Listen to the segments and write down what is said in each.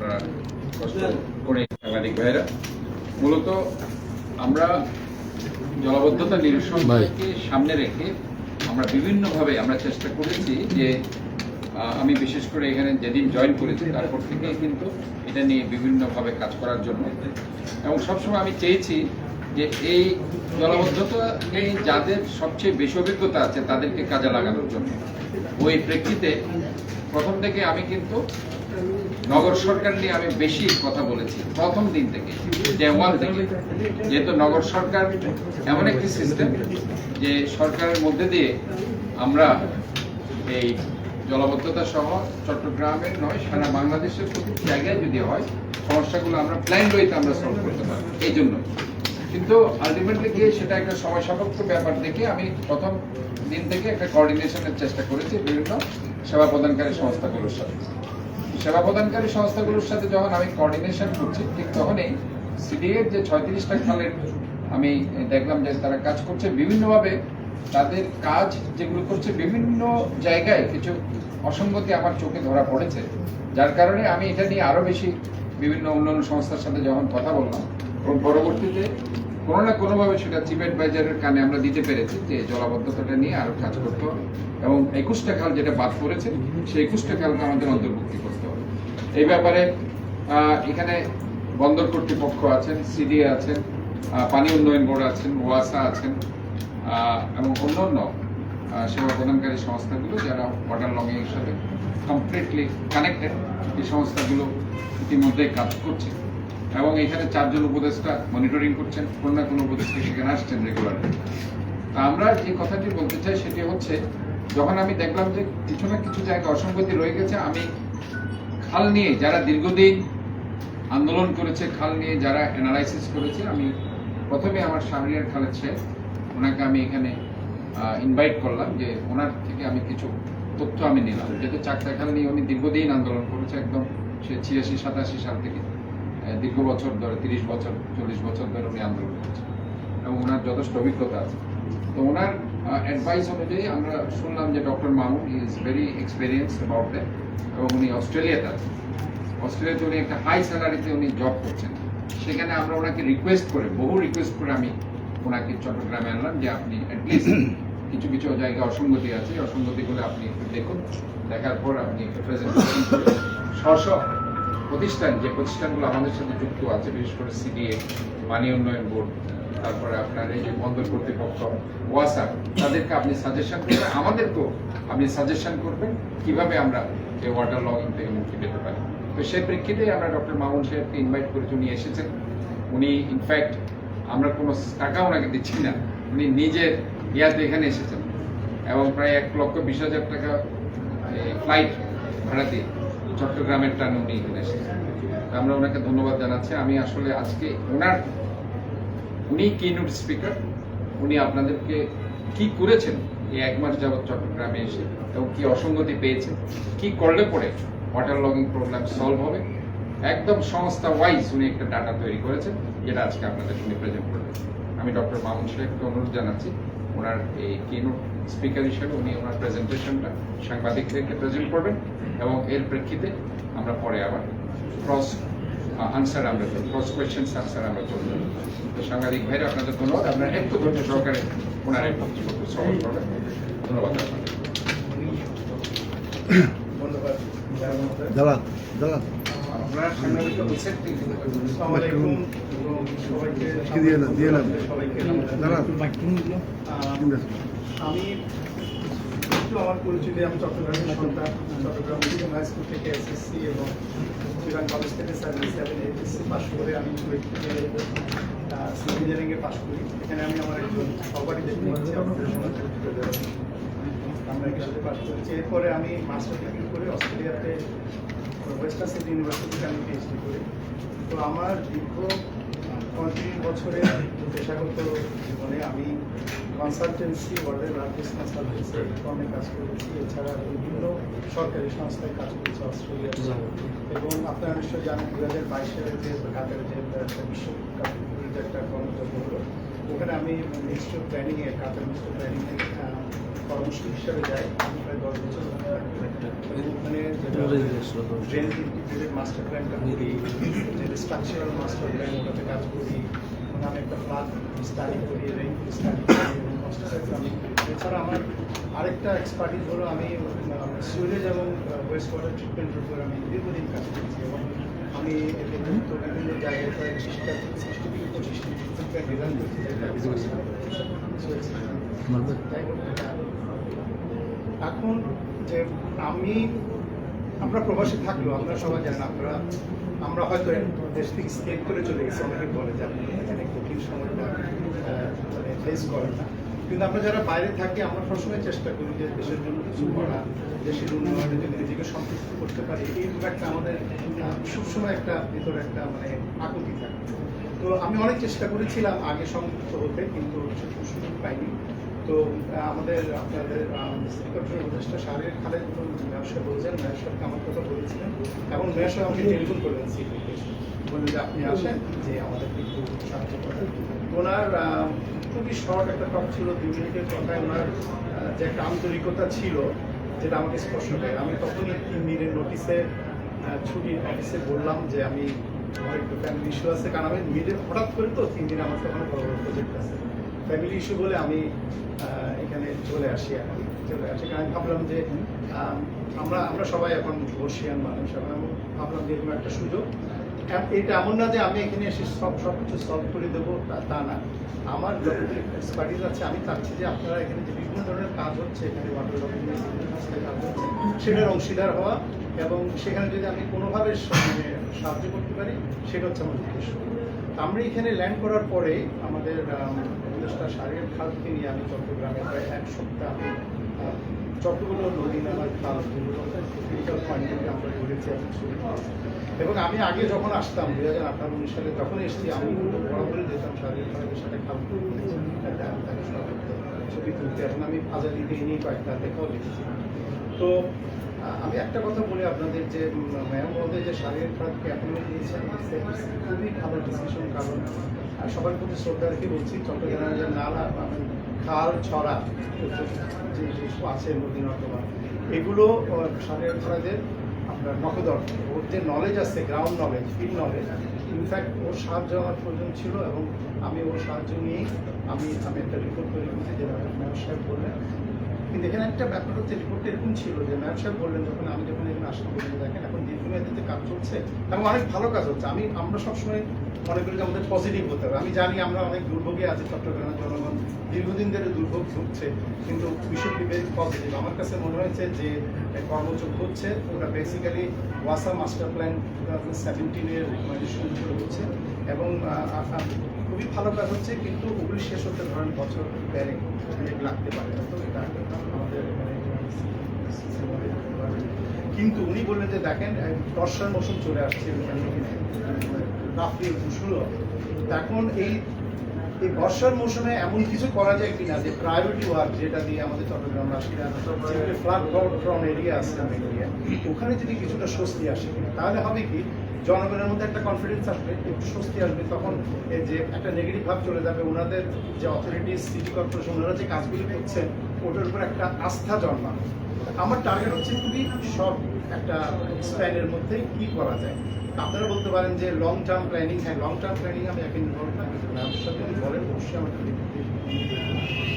আপনারা কষ্ট করে সাংবাদিক ভাইরা। মূলত আমরা জলাবদ্ধতা নিরসনকে সামনে রেখে আমরা বিভিন্নভাবে আমরা চেষ্টা করেছি যে আমি বিশেষ করে এখানে যেদিন জয়েন করেছি তারপর থেকে কিন্তু এটা নিয়ে বিভিন্নভাবে কাজ করার জন্য, এবং সবসময় আমি চেয়েছি যে এই জলাবদ্ধতা নিয়ে যাদের সবচেয়ে বেশি অভিজ্ঞতা আছে তাদেরকে কাজে লাগানোর জন্য। ওই প্রেক্ষিতে প্রথম থেকে আমি কিন্তু নগর সরকার নিয়ে আমি বেশি কথা বলেছি প্রথম দিন থেকে, ডে ওয়ান থেকে। যেহেতু নগর সরকার এমন একটি সিস্টেম যে সরকারের মধ্যে দিয়ে আমরা এই জলাবদ্ধতা সহ চট্টগ্রামের নয় সারা বাংলাদেশের প্রতি জায়গায় যদি হয় সমস্যাগুলো আমরা প্ল্যান ওয়েতে আমরা সলভ করতে পারি। এই জন্য কিন্তু আলটিমেটলি গিয়ে সেটা একটা সময় সাপেক্ষ ব্যাপার দেখে আমি প্রথম দিন থেকে একটা কোঅর্ডিনেশনের চেষ্টা করেছি বিভিন্ন সেবা প্রদানকারী সংস্থাগুলোর সাথে। সেবা প্রদানকারী সংস্থাগুলোর সাথে যখন আমি কোঅর্ডিনেশন করছি ঠিক তখনই সিডিএর যে 36টা খালের আমি দেখলাম যে তারা কাজ করছে বিভিন্নভাবে, তাদের কাজ যেগুলো করছে বিভিন্ন জায়গায় কিছু অসঙ্গতি আমার চোখে ধরা পড়েছে, যার কারণে আমি এটা নিয়ে আরো বেশি বিভিন্ন অন্যান্য সংস্থার সাথে যখন কথা বললাম এবং পরবর্তীতে কোনো না কোনোভাবে সেটা চিফ অ্যাডভাইজারের কানে আমরা দিতে পেরেছি যে জলাবদ্ধতাটা নিয়ে আরো কাজ করতে হবে এবং 21টা খাল যেটা বাদ পড়েছে সেই 21টা খালকে আমাদের অন্তর্ভুক্তি করতে হবে। এই ব্যাপারে এখানে বন্দর কর্তৃপক্ষ আছেন, সিডিএ আছেন, পানি উন্নয়ন বোর্ড আছেন, ওয়াসা আছেন এবং অন্যান্য সেবা প্রদানকারী সংস্থাগুলো যারা ওয়াটার লংয়ের সাথে কমপ্লিটলি কানেক্টেড, এই সংস্থাগুলো ইতিমধ্যে কাজ করছে এবং এখানে 4 জন উপদেষ্টা মনিটরিং করছেন, কোনো না কোনো উপদেষ্টা সেখানে আসছেন রেগুলারলি। তা আমরা যে কথাটি বলতে চাই সেটি হচ্ছে, যখন আমি দেখলাম যে কিছু না কিছু জায়গায় অসঙ্গতি রয়ে গেছে, আমি খাল নিয়ে যারা দীর্ঘদিন আন্দোলন করেছে, খাল নিয়ে যারা অ্যানালাইসিস করেছে, আমি প্রথমে আমার শাহরিয়ার খালেদ সাহেব ওনাকে আমি এখানে ইনভাইট করলাম যে ওনার থেকে আমি কিছু তথ্য আমি নিলাম, যেহেতু চাকদা খাল নিয়ে উনি দীর্ঘদিন আন্দোলন করেছে, একদম সে 86-87 সাল থেকে দীর্ঘ বছর ধরে 30 বছর 40 বছর ধরে উনি আন্দোলন করছে এবং ওনার যথেষ্ট অভিজ্ঞতা আছে। তো ওনার অ্যাডভাইস অনুযায়ী আমরা শুনলাম যে doctor Mamun is very experienced about that এবং উনি অস্ট্রেলিয়াতে আছেন। অস্ট্রেলিয়াতে উনি একটা হাই স্যালারিতে উনি জব করছেন। সেখানে আমরা ওনাকে রিকোয়েস্ট করে, বহু রিকোয়েস্ট করে আমি ওনাকে চট্টগ্রামে আনলাম যে আপনি অ্যাটলিস্ট কিছু কিছু জায়গায় অসঙ্গতি আছে, অসঙ্গতিগুলো আপনি একটু দেখুন, দেখার পর আপনি একটু প্রেজেন্টেশন করুন। স্ব প্রতিষ্ঠান যে প্রতিষ্ঠানগুলো আমাদের সাথে যুক্ত আছে, বিশেষ করে সিডিএ, পানি উন্নয়ন বোর্ড, তারপরে আপনার এই যে বন্দর কর্তৃপক্ষ, ওয়াসা, তাদেরকে আপনি সাজেশন করবেন, আমাদেরকেও আপনি সাজেশন করবেন কিভাবে আমরা এই ওয়াটার লগিং থেকে মুক্তি পেতে পারি। তো সেই প্রেক্ষিতে আমরা ডক্টর মামুন সাহেবকে ইনভাইট করেছি, উনি এসেছেন। উনি ইনফ্যাক্ট আমরা কোনো টাকা ওনাকে দিচ্ছি না, উনি নিজের ইয়াতে এখানে এসেছেন এবং প্রায় 1,20,000 টাকা ফ্লাইট ভাড়া দিয়ে চট্টগ্রামের টানে উনি এখানে এসেছেন। আমরা ওনাকে ধন্যবাদ জানাচ্ছি। আমি আসলে আজকে উনি কিনোট স্পিকার, উনি আপনাদেরকে কি করেছেন এই 1 মাস যাবৎ চট্টগ্রামে এসে এবং কি অসঙ্গতি পেয়েছেন, কি করলে পরে ওয়াটার লগিং প্রবলেম সলভ হবে, একদম সংস্থা ওয়াইজ উনি একটা ডাটা তৈরি করেছেন, যেটা আজকে আপনাদের উনি প্রেজেন্ট করবেন। আমি ডক্টর মামুন সাহেবকে অনুরোধ জানাচ্ছি ওনার এই কিনোট স্পিকার হিসেবে উনি ওনার প্রেজেন্টেশনটা সাংবাদিকদেরকে প্রেজেন্ট করবেন এবং এর প্রেক্ষিতে আমরা পরে আবার ক্রস কোয়েশ্চেন্স আনসার আমরা চলব। তো সাংবাদিক ভাইরা আপনাদের ধন্যবাদ, আপনারা একটু ধৈর্য সহকারে ওনার একটু সহজ করবেন। ধন্যবাদ আপনাদের। আপনার সাংবাদিকটা বলছেন আমি একটু আমার পরিচয় দিয়ে, আমি চট্টগ্রামের সন্তান। চট্টগ্রাম মেডিকেল হাই স্কুল থেকে এসএসসি এবং চিরাং কলেজ থেকে 77 এইচএসসি পাস করে আমি কুয়েট থেকে সিভিল ইঞ্জিনিয়ারিংয়ে পাস করি। এখানে আমি আমার একজন সহপাঠী দেখতে পাচ্ছি, আমরা একই সাথে পাস করেছি। এরপরে আমি মাস্টার ডিগ্রি করে অস্ট্রেলিয়াতে ওয়েস্টার্ন সিডনি ইউনিভার্সিটি থেকে আমি পিএইচডি করি। তো আমার দীর্ঘ 35 বছরের পেশাগত জীবনে আমি কনসালটেন্সি, ওয়ার্ল্ডের লার্জেস্ট কনসালটেন্সি ফার্মে কাজ করেছি, এছাড়া বিভিন্ন সরকারি সংস্থায় কাজ করেছি অস্ট্রেলিয়াতে। এবং আপনারা নিশ্চয়ই জানেন 2022 সালে যে কাতারে যে বিশ্বকাপের একটা কর্মযজ্ঞ হলো, ওখানে আমি মিনিস্ট্রি অফ প্ল্যানিংয়ের, কাতার মিনিস্ট্রি অফ প্ল্যানিংয়ের পরামর্শ হিসাবে যাই। আমি প্রায় 10 বছর ওখানে ড্রেন ইন্টিগ্রেটেড মাস্টার প্ল্যানটা করি, যেটা স্ট্রাকচারাল মাস্টার প্ল্যান ওটাতে কাজ করি, আমি একটা ফ্ল্যাট স্টাডি করি, রেইন স্টাডি করি, আমি এছাড়া আমার আরেকটা এক্সপার্টিস হলো আমি সিউরেজ এবং ওয়েস্ট ওয়াটার ট্রিটমেন্টের উপর আমি দীর্ঘদিন কাজ করছি এবং আমি এতে তো বিভিন্ন জায়গায় প্রায় 60 থেকে 25টি ডিজাইন করছি এখন যে আমরা প্রবাসী থাকলেও আপনারা সবাই জানেন আমরা হয়তো দেশ থেকে স্কেপ করে চলে গেছি, অনেকে বলে যে আপনি এখানে কঠিন সময়টা মানে ফেস করেন না, কিন্তু আমরা যারা বাইরে থাকি আমরা সবসময় চেষ্টা করি যে দেশের জন্য কিছু করা, দেশের উন্নয়নে যদি নিজেকে সম্পৃক্ত করতে পারি এই একটা আমাদের সবসময় একটা ভিতরে একটা মানে আকুতি থাকে। তো আমি অনেক চেষ্টা করেছিলাম আগে সম্পৃক্ত হতে, কিন্তু সুযোগ পাইনি। তো আমাদের আপনাদের শ্রীকর্ষের উপদেষ্টা শারীর খালেদ ব্যবসা বলছেন, মেয়র সাহেবকে আমার কথা বলেছিলেন এবং মেয়র সাহেব আমাকে টেলিফোন করেছেন বললেন যে আপনি আসেন, যে আমাদেরকে একটু সাহায্য করেন। ওনার খুবই শর্ট একটা টক ছিল, 2 মিনিটের কথায় ওনার যে একটা আন্তরিকতা ছিল যেটা আমাকে স্পর্শ করে। আমি তখনই 3 দিনের নোটিসে ছুটি অফিসে বললাম যে আমি আমার একটু ফ্যামিলি ইস্যু আছে, কারণ আমি হঠাৎ করে তো 3 দিন আমার তখন বড় বড় প্রজেক্ট আছে, ফ্যামিলি ইস্যু বলে আমি এখানে চলে আসি। কারণ আমি ভাবলাম যে আমরা সবাই এখন বর্ষিয়ান মানুষ, এখন আমি ভাবলাম যে এরকম একটা সুযোগ, এটা এমন না যে আমি এখানে এসে সব কিছু সলভ করে দেবো তা না। আমার যত এক্সপার্টিস আছে আমি চাচ্ছি যে আপনারা এখানে যে বিভিন্ন ধরনের কাজ হচ্ছে, এখানে ওয়াটার কাজ হচ্ছে সেটার অংশীদার হওয়া, এবং সেখানে যদি আমি কোনোভাবে সাহায্য করতে পারি সেটা হচ্ছে আমার উদ্দেশ্য। আমরা এখানে ল্যান্ড করার পরে আমাদের উপদেষ্টা শারীর খালকে নিয়ে আমি চট্টগ্রামে প্রায় 1 সপ্তাহ আমি যতগুলো নদী নালার খালগুলো আমরা ঘুরেছি এবং আমি আগে যখন আসতাম 2018-19 সালে যখন এসেছি আমি বরাবরই যেতাম শারীর খালের সাথে খাল ছবি তুলতে। এখন আমি আজাদিতে নিয়ে কয়েকটা দেখাও দেখেছি। তো আমি একটা কথা বলি আপনাদের যে মেয়র মহোদয় যে শারীর খালকে অ্যাপয়েন্টমেন্ট দিয়েছেন খুবই ভালো ডিসিশন, কারণ সবার প্রতি শ্রদ্ধা রেখে বলছি চট্টগ্রামের যে নালা খাল ছড়া যে আছে নদী নর্দমা এগুলো শারীর খালের আপনার নখদর ওর যে নলেজ আছে, ground knowledge, field knowledge, in fact ওর সাহায্য আমার প্রয়োজন ছিল এবং আমি ওর সাহায্য নিয়েই আমি একটা রিপোর্ট তৈরি করছি যেটা মেয়র সাহেব বললেন। কিন্তু এখানে একটা ব্যাপার হচ্ছে রিপোর্টটা এরকম ছিল যে মেয়র সাহেব বললেন আমি যখন এখানে আসলাম বললেন দেখেন এখন দীর্ঘমেয়াদীতে কাজ চলছে এবং অনেক ভালো কাজ হচ্ছে। আমরা সবসময় মনে করি যে আমাদের পজিটিভ হতে হবে। আমি জানি আমরা অনেক দুর্ভোগে আছি, চট্টগ্রামের জনগণ দীর্ঘদিন ধরে দুর্ভোগ ভুগছে, কিন্তু we should be very positive. আমার কাছে মনে হয়েছে যে কর্মযোগ হচ্ছে ওটা বেসিক্যালি ওয়াসা মাস্টার প্ল্যান 2017-এর রিকমেন্ডেশন শুরু হচ্ছে এবং খুবই ভালো কাজ হচ্ছে, কিন্তু ওগুলি শেষ হতে ধরেন বছর ব্যারেক লাগতে পারে। তো এটা আমাদের কিন্তু উনি বললেন যে দেখেন বর্ষার মৌসুম চলে আসছে, রাফলি শুরু হবে। এখন এই বর্ষার মৌসুমে এমন কিছু করা যায় কিনা যে প্রায়োরিটি ওয়ার্ক যেটা দিয়ে আমাদের চট্টগ্রামবাসীরা যেগুলো ফ্লাড প্রন এরিয়া আছে এরিয়া ওখানে যদি কিছুটা স্বস্তি আসে কিনা, তাহলে হবে কি জনগণের মধ্যে একটা কনফিডেন্স আসবে, একটু স্বস্তি আসবে, তখন যে একটা নেগেটিভ ভাব চলে যাবে, ওনাদের যে অথরিটিস সিটি কর্পোরেশন ওনারা যে কাজগুলি করছেন ওটার উপর একটা আস্থা জন্মাবে। আমার টার্গেট হচ্ছে খুবই শর্ট একটা স্প্যানের মধ্যে কি করা যায়। আপনারা বলতে পারেন যে লং টার্ম প্ল্যানিং, হ্যাঁ লং টার্ম প্ল্যানিং আমি এখন ইনভলভ না, কিন্তু ব্যবসার যদি বলেন অবশ্যই আমাকে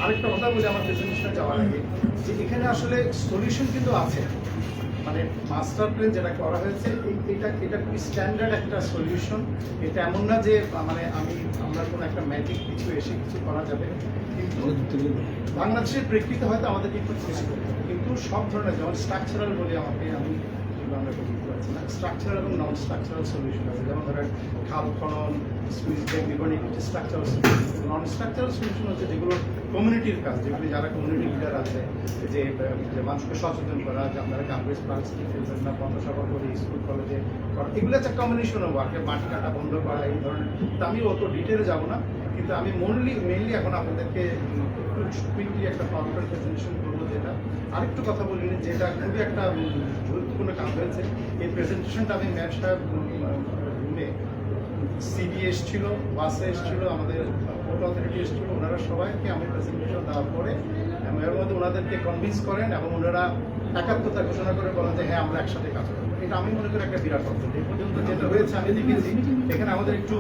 আরেকটা কথা বলি আমার প্রেজেন্টেশনে যাওয়ার আগে যে এখানে আসলে সলিউশন কিন্তু আছে। মানে মাস্টার প্ল্যান যেটা করা হয়েছে এটা খুবই স্ট্যান্ডার্ড একটা সলিউশন। এটা এমন না যে মানে আমরা কোনো একটা ম্যাজিক কিছু এসে কিছু করা যাবে, কিন্তু বাংলাদেশের প্রেক্ষিতে হয়তো আমাদের একটু চেষ্টা করতে হবে। কিন্তু সব ধরনের যেমন স্ট্রাকচারাল বলে আমি আমরা বুঝতে পারছি না, স্ট্রাকচারাল এবং নন স্ট্রাকচারাল সলিউশন আছে। যেমন ধরেন খাল খনন, সুইচ গেট নির্মাণ, স্ট্রাকচারাল সলিউশন। নন স্ট্রাকচারাল সলিউশন হচ্ছে যেগুলো কমিউনিটির কাজ, যেগুলি যারা কমিউনিটি লিডার আছে, যে মানুষকে সচেতন করা, যে আপনারা গার্বেজ প্লান্টস ফেলবেন না, পথসভা করে স্কুল কলেজে করা, এগুলো একটা কম্বিনেশন অফ ওয়ার্ক, মাটি কাটা বন্ধ করা, এই ধরনের। তো আমি অত ডিটেলে যাবো না, কিন্তু আমি মেনলি এখন আপনাদেরকে একটু কুইকলি একটা পাওয়ারপয়েন্ট প্রেজেন্টেশন করবো। যেটা আরেকটু কথা বলিনি, যেটা খুবই একটা গুরুত্বপূর্ণ কাজ হয়েছে। এই প্রেজেন্টেশনটা আমি মেয়র সাহেব রুমে সিবি এসছিল, বাসে এসছিল, আমাদের পোর্ট অথরিটি এসছিল, ওনারা সবাইকে আমি প্রেজেন্টেশন দেওয়ার পরে মেয়র মধ্যে ওনাদেরকে কনভিন্স করেন এবং ওনারা একাত্মতা ঘোষণা করে বলেন যে হ্যাঁ আমরা একসাথে কাজ করবো। এটা আমি মনে করি একটা বিরাট অর্থ। এই পর্যন্ত যেটা হয়েছে আমি দেখেছি এখানে আমাদের একটু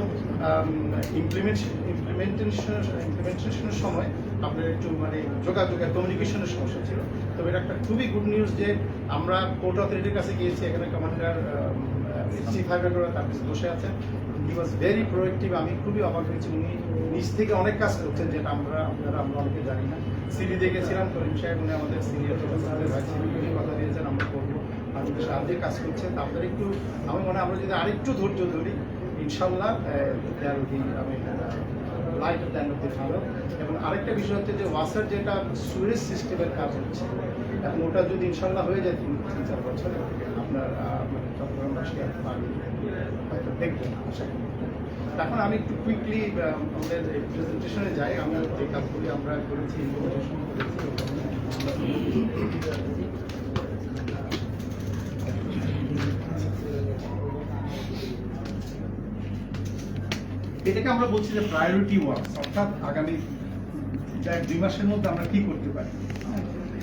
ইমপ্লিমেন্টেশনের সময় আপনার একটু মানে যোগাযোগের কমিউনিকেশনের সমস্যা ছিল। তবে এটা একটা খুবই গুড নিউজ যে আমরা পোর্ট অথরিটির কাছে গিয়েছি, এখানে কমান্ডার চিফ হাইড্রোগ্রাফার তার কাছে বসে আছেন। হি ওয়াজ ভেরি প্রোয়েক্টিভ। আমি খুবই অবাক হয়েছি, উনি নিজ থেকে অনেক কাজ করছেন যেটা আমরা অনেকে জানি না। সিডি দেখেছিলাম করিম সাহেব, উনি আমাদের সিনিয়র ভাই সিডি কথা দিয়েছেন আমরা করবো, আমাদের সাহায্যে কাজ করছে। তারপরে একটু আমি মনে হয় আমরা যদি আরেকটু ধৈর্য ধরি ইনশাল্লাহ আমি light off the end of the funnel. এবং আরেকটা বিষয় হচ্ছে যে ওয়াসার যেটা সুয়েজ সিস্টেমের কাজ হচ্ছে, এখন ওটা যদি ইনশাল্লাহ হয়ে যায় 3-4 বছর আপনার চট্টগ্রাম রাশিয়ার পানি হয়তো দেখবেন আশা করি। এখন আমি একটু কুইকলি আমাদের প্রেজেন্টেশনে যাই। আমি যে কাজগুলি আমরা করেছি ইমপ্লিমেন্টেশন করেছি এটাকে আমরা বলছি যে প্রায়োরিটি ওয়ার্কস, অর্থাৎ আগামী 1-2 মাসের মধ্যে আমরা কি করতে পারি।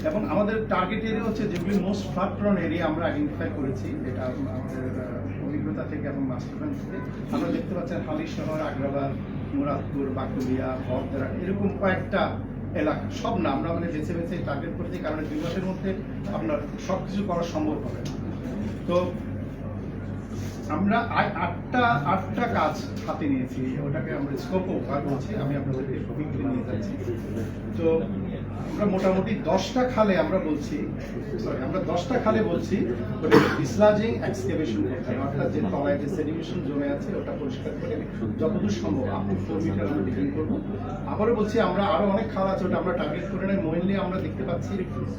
এবং আমাদের টার্গেট এরিয়া হচ্ছে যেগুলি মোস্ট ফ্লাড প্রন এরিয়া আমরা আইডেন্টিফাই করেছি। এটা আমাদের অভিজ্ঞতা থেকে এবং মাস্টার প্ল্যান থেকে আমরা দেখতে পাচ্ছেন হালি শহর, আগ্রাবাদ, মুরাদপুর, বাকুলিয়া, বরদেরা, এরকম কয়েকটা এলাকা। সব না, আমরা মানে বেছে বেছে টার্গেট করেছি, কারণ 2 মাসের মধ্যে আপনার সব কিছু করা সম্ভব হবে না। তো আমরা আটটা কাজ হাতে নিয়েছি, ওটাকে আমরা স্কোপ ভাগ করছি। আমি আপনাদেরকে কুইকলি নিয়ে যাচ্ছি। তো আমরা মোটামুটি 10টা খালে আমরা বলছি ডিসলাজিং এক্সকেভেশন করতে হবে, অর্থাৎ যে তলায় যে সেডিমেশন জমে আছে ওটা পরিষ্কার করে যতদূর সম্ভব আপনি 4 মিটার আমরা ডিগিং করবো। আবারও বলছি আমরা আরো অনেক খাল আছে, ওটা আমরা টার্গেট করে নেই। মেইনলি আমরা দেখতে পাচ্ছি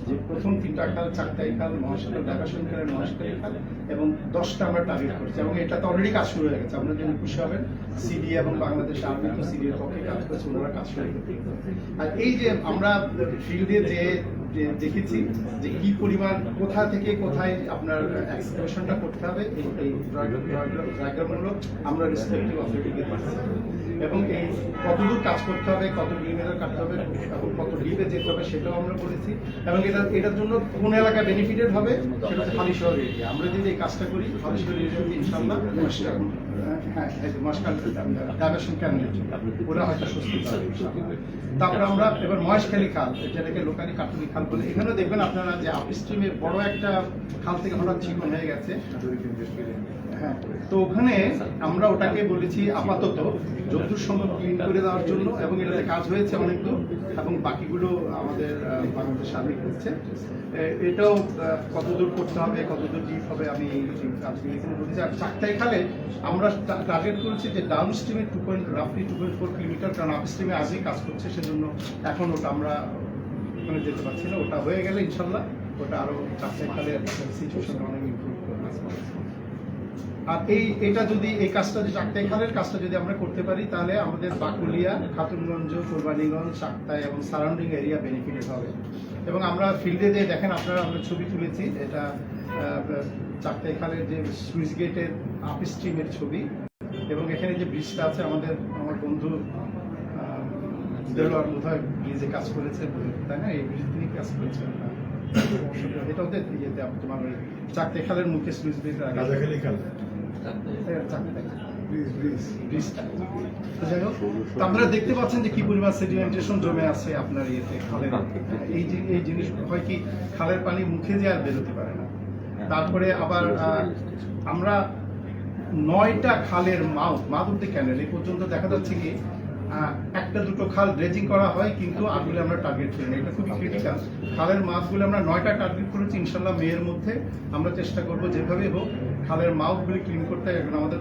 যে প্রথম 3টা খাল, চাকতাই খাল, মহাশালের ডাকাশন খালের মহাশালী খাল এবং 10টা আমরা টার্গেট করছি। এবং এটাতে অলরেডি কাজ শুরু হয়ে গেছে। আপনার জন্য খুশি হবেন, সিডি এবং বাংলাদেশ আর্মি তো সিডি এর পক্ষে কাজ করছে, ওনারা কাজ শুরু করতে। আর এই যে আমরা ফিল্ডে যে দেখেছি যে কি পরিমাণ কোথা থেকে কোথায় আপনার এক্সকাভেশনটা করতে হবে, এই ডায়াগ্রামগুলো আমরা রেসপেক্টিভ অথরিটিকে দিচ্ছি। এবং এই কতদূর কাজ করতে হবে, কত কিলোমিটার কাটতে হবে এবং কত ডিপে যেতে হবে সেটাও আমরা বলেছি। এবং এটার জন্য কোন এলাকা বেনিফিটেড হবে সেটা হচ্ছে হালি শহর এরিয়া। আমরা যদি এই কাজটা করি হালি শহর এরিয়াতে ইনশাল্লাহ ডাইভারশন ক্যান্ডিডেট ওরা হয়তো স্বস্তি পাবে। তারপরে আমরা এবার মহেশখালী খাল, যেটাকে লোকালি কাটুলি খাল বলে, এখানেও দেখবেন আপনারা যে আপস্ট্রিমের বড় একটা খাল থেকে হঠাৎ চিকন হয়ে গেছে। হ্যাঁ, তো ওখানে আমরা ওটাকে বলেছি আপাতত যতদূর সম্ভব ক্লিন করে দেওয়ার জন্য, এবং এটাতে কাজ হয়েছে অনেক দূর এবং বাকিগুলো আমাদের বাংলাদেশ আর্মি করছে। এটাও কতদূর করতে হবে, কতদূর ডিপ হবে আমি এই কাজগুলো এখানে বলেছি। আর চাকতাই খালে আমরা টার্গেট করেছি যে ডাউন স্ট্রিমে রাফলি 2.4 কিলোমিটার, কারণ আপ স্ট্রিমে আজই কাজ করছে, সেজন্য এখন ওটা আমরা ওখানে যেতে পারছি না। ওটা হয়ে গেলে ইনশাল্লাহ ওটা আরো চাকতাই খালে সিচুয়েশন অনেক ইমপ্রুভ করবে। আর এটা যদি এই কাজটা, যে চাকতাই খালের কাজটা যদি আমরা করতে পারি তাহলে আমাদের বাকুলিয়া, খাতুনগঞ্জ, কোরবানীগঞ্জ, চাকতাই এবং সারাউন্ডিং এরিয়া বেনিফিটেড হবে। এবং আমরা ফিল্ডে যে দেখেন আপনারা, আমরা ছবি তুলেছি, এটা চাকতাই খালের যে সুইচ গেটের আপ স্ট্রিমের ছবি। এবং এখানে যে ব্রিজটা আছে আমার বন্ধু দেলোয়ার বোধহয় ব্রিজে কাজ করেছে, তাই না? এই ব্রিজ তিনি কাজ করেছেন। এটা হচ্ছে ইয়েতে তোমার ওই চাকতাই খালের মুখে সুইচ গেটের আগে আপনারা দেখতে পাচ্ছেন যে কি পরিমাণ সেডিমেন্টেশন জমে আছে আপনার ইয়েতে খালের। এই জিনিস হয় কি, খালের পানি মুখে যে আর বেরোতে পারে না। তারপরে আবার আমরা 9টা খালের মাউথ অফ দ্য ক্যানেল এই পর্যন্ত দেখা যাচ্ছে কি 1-2 খাল ড্রেজিং করা হয়, কিন্তু আগুলে আমরা টার্গেট করি না। এটা খুবই ক্রিটিক্যাল। খালের মাছগুলো আমরা 9টা টার্গেট করেছি। ইনশাল্লাহ মেয়ের মধ্যে আমরা চেষ্টা করবো যেভাবে হোক খালের মাউথগুলি ক্লিন করতে। এখন আমাদের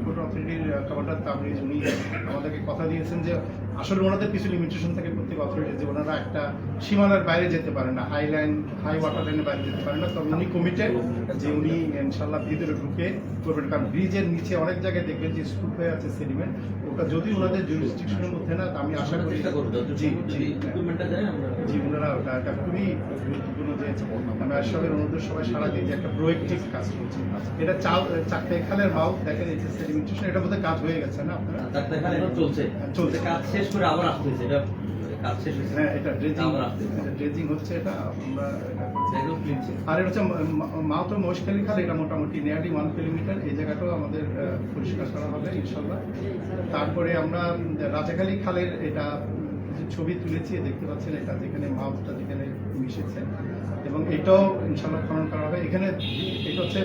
পোর্ট অথরিটির কমান্ডার তাবরিজ উনি আমাদেরকে কথা দিয়েছেন যে আসলে ওনাদের কিছু লিমিটেশন থাকে প্রত্যেক অথরিটি, যে ওনারা একটা সীমানার বাইরে যেতে পারে না, হাই ওয়াটার লাইনের বাইরে যেতে পারে না। তবে উনি কমিটেড যে উনি ইনশাল্লাহ ভিতরে ঢুকে করবেন, কারণ ব্রিজের নিচে অনেক জায়গায় দেখবেন যে স্কুপ হয়ে আছে সেডিমেন্ট, ওটা যদি ওনাদের জুরিসডিকশনের মধ্যে না, আমি আশা করি জি ওনারা ওটা একটা খুবই গুরুত্বপূর্ণ যে আমি আশাবের অনুরোধ সবাই সারা দিন যে একটা প্রোয়েক্টিভ কাজ করছে। এটা চাকতাই খালের মাউথ দেখেন এই যে সেডিমেন্টেশন, এটা বোধহয় কাজ হয়ে গেছে না আপনারা? চাকতাই খাল এখন চলছে, কাজ শেষ করে আবার আসতেছে, এটা কাজ শেষ হয়েছে। হ্যাঁ, এটা ড্রেজিং হচ্ছে, এটা আমরা একদম ক্লিন ছিল। আর এটা হচ্ছে মাউথ মহেশখালী খাল, এটা মোটামুটি নিয়ারলি 1 কিলোমিটার, এই জায়গাটাও আমাদের পরিষ্কার করা হবে ইনশাল্লাহ। তারপরে আমরা রাজাখালী খালের এটা কিছু ছবি তুলেছি, দেখতে পাচ্ছেন এটা যেখানে মাউথটা যেখানে মিশেছে, এবং এটাও ইনশাল্লাহ খনন করা হবে। এখানে এটা হচ্ছে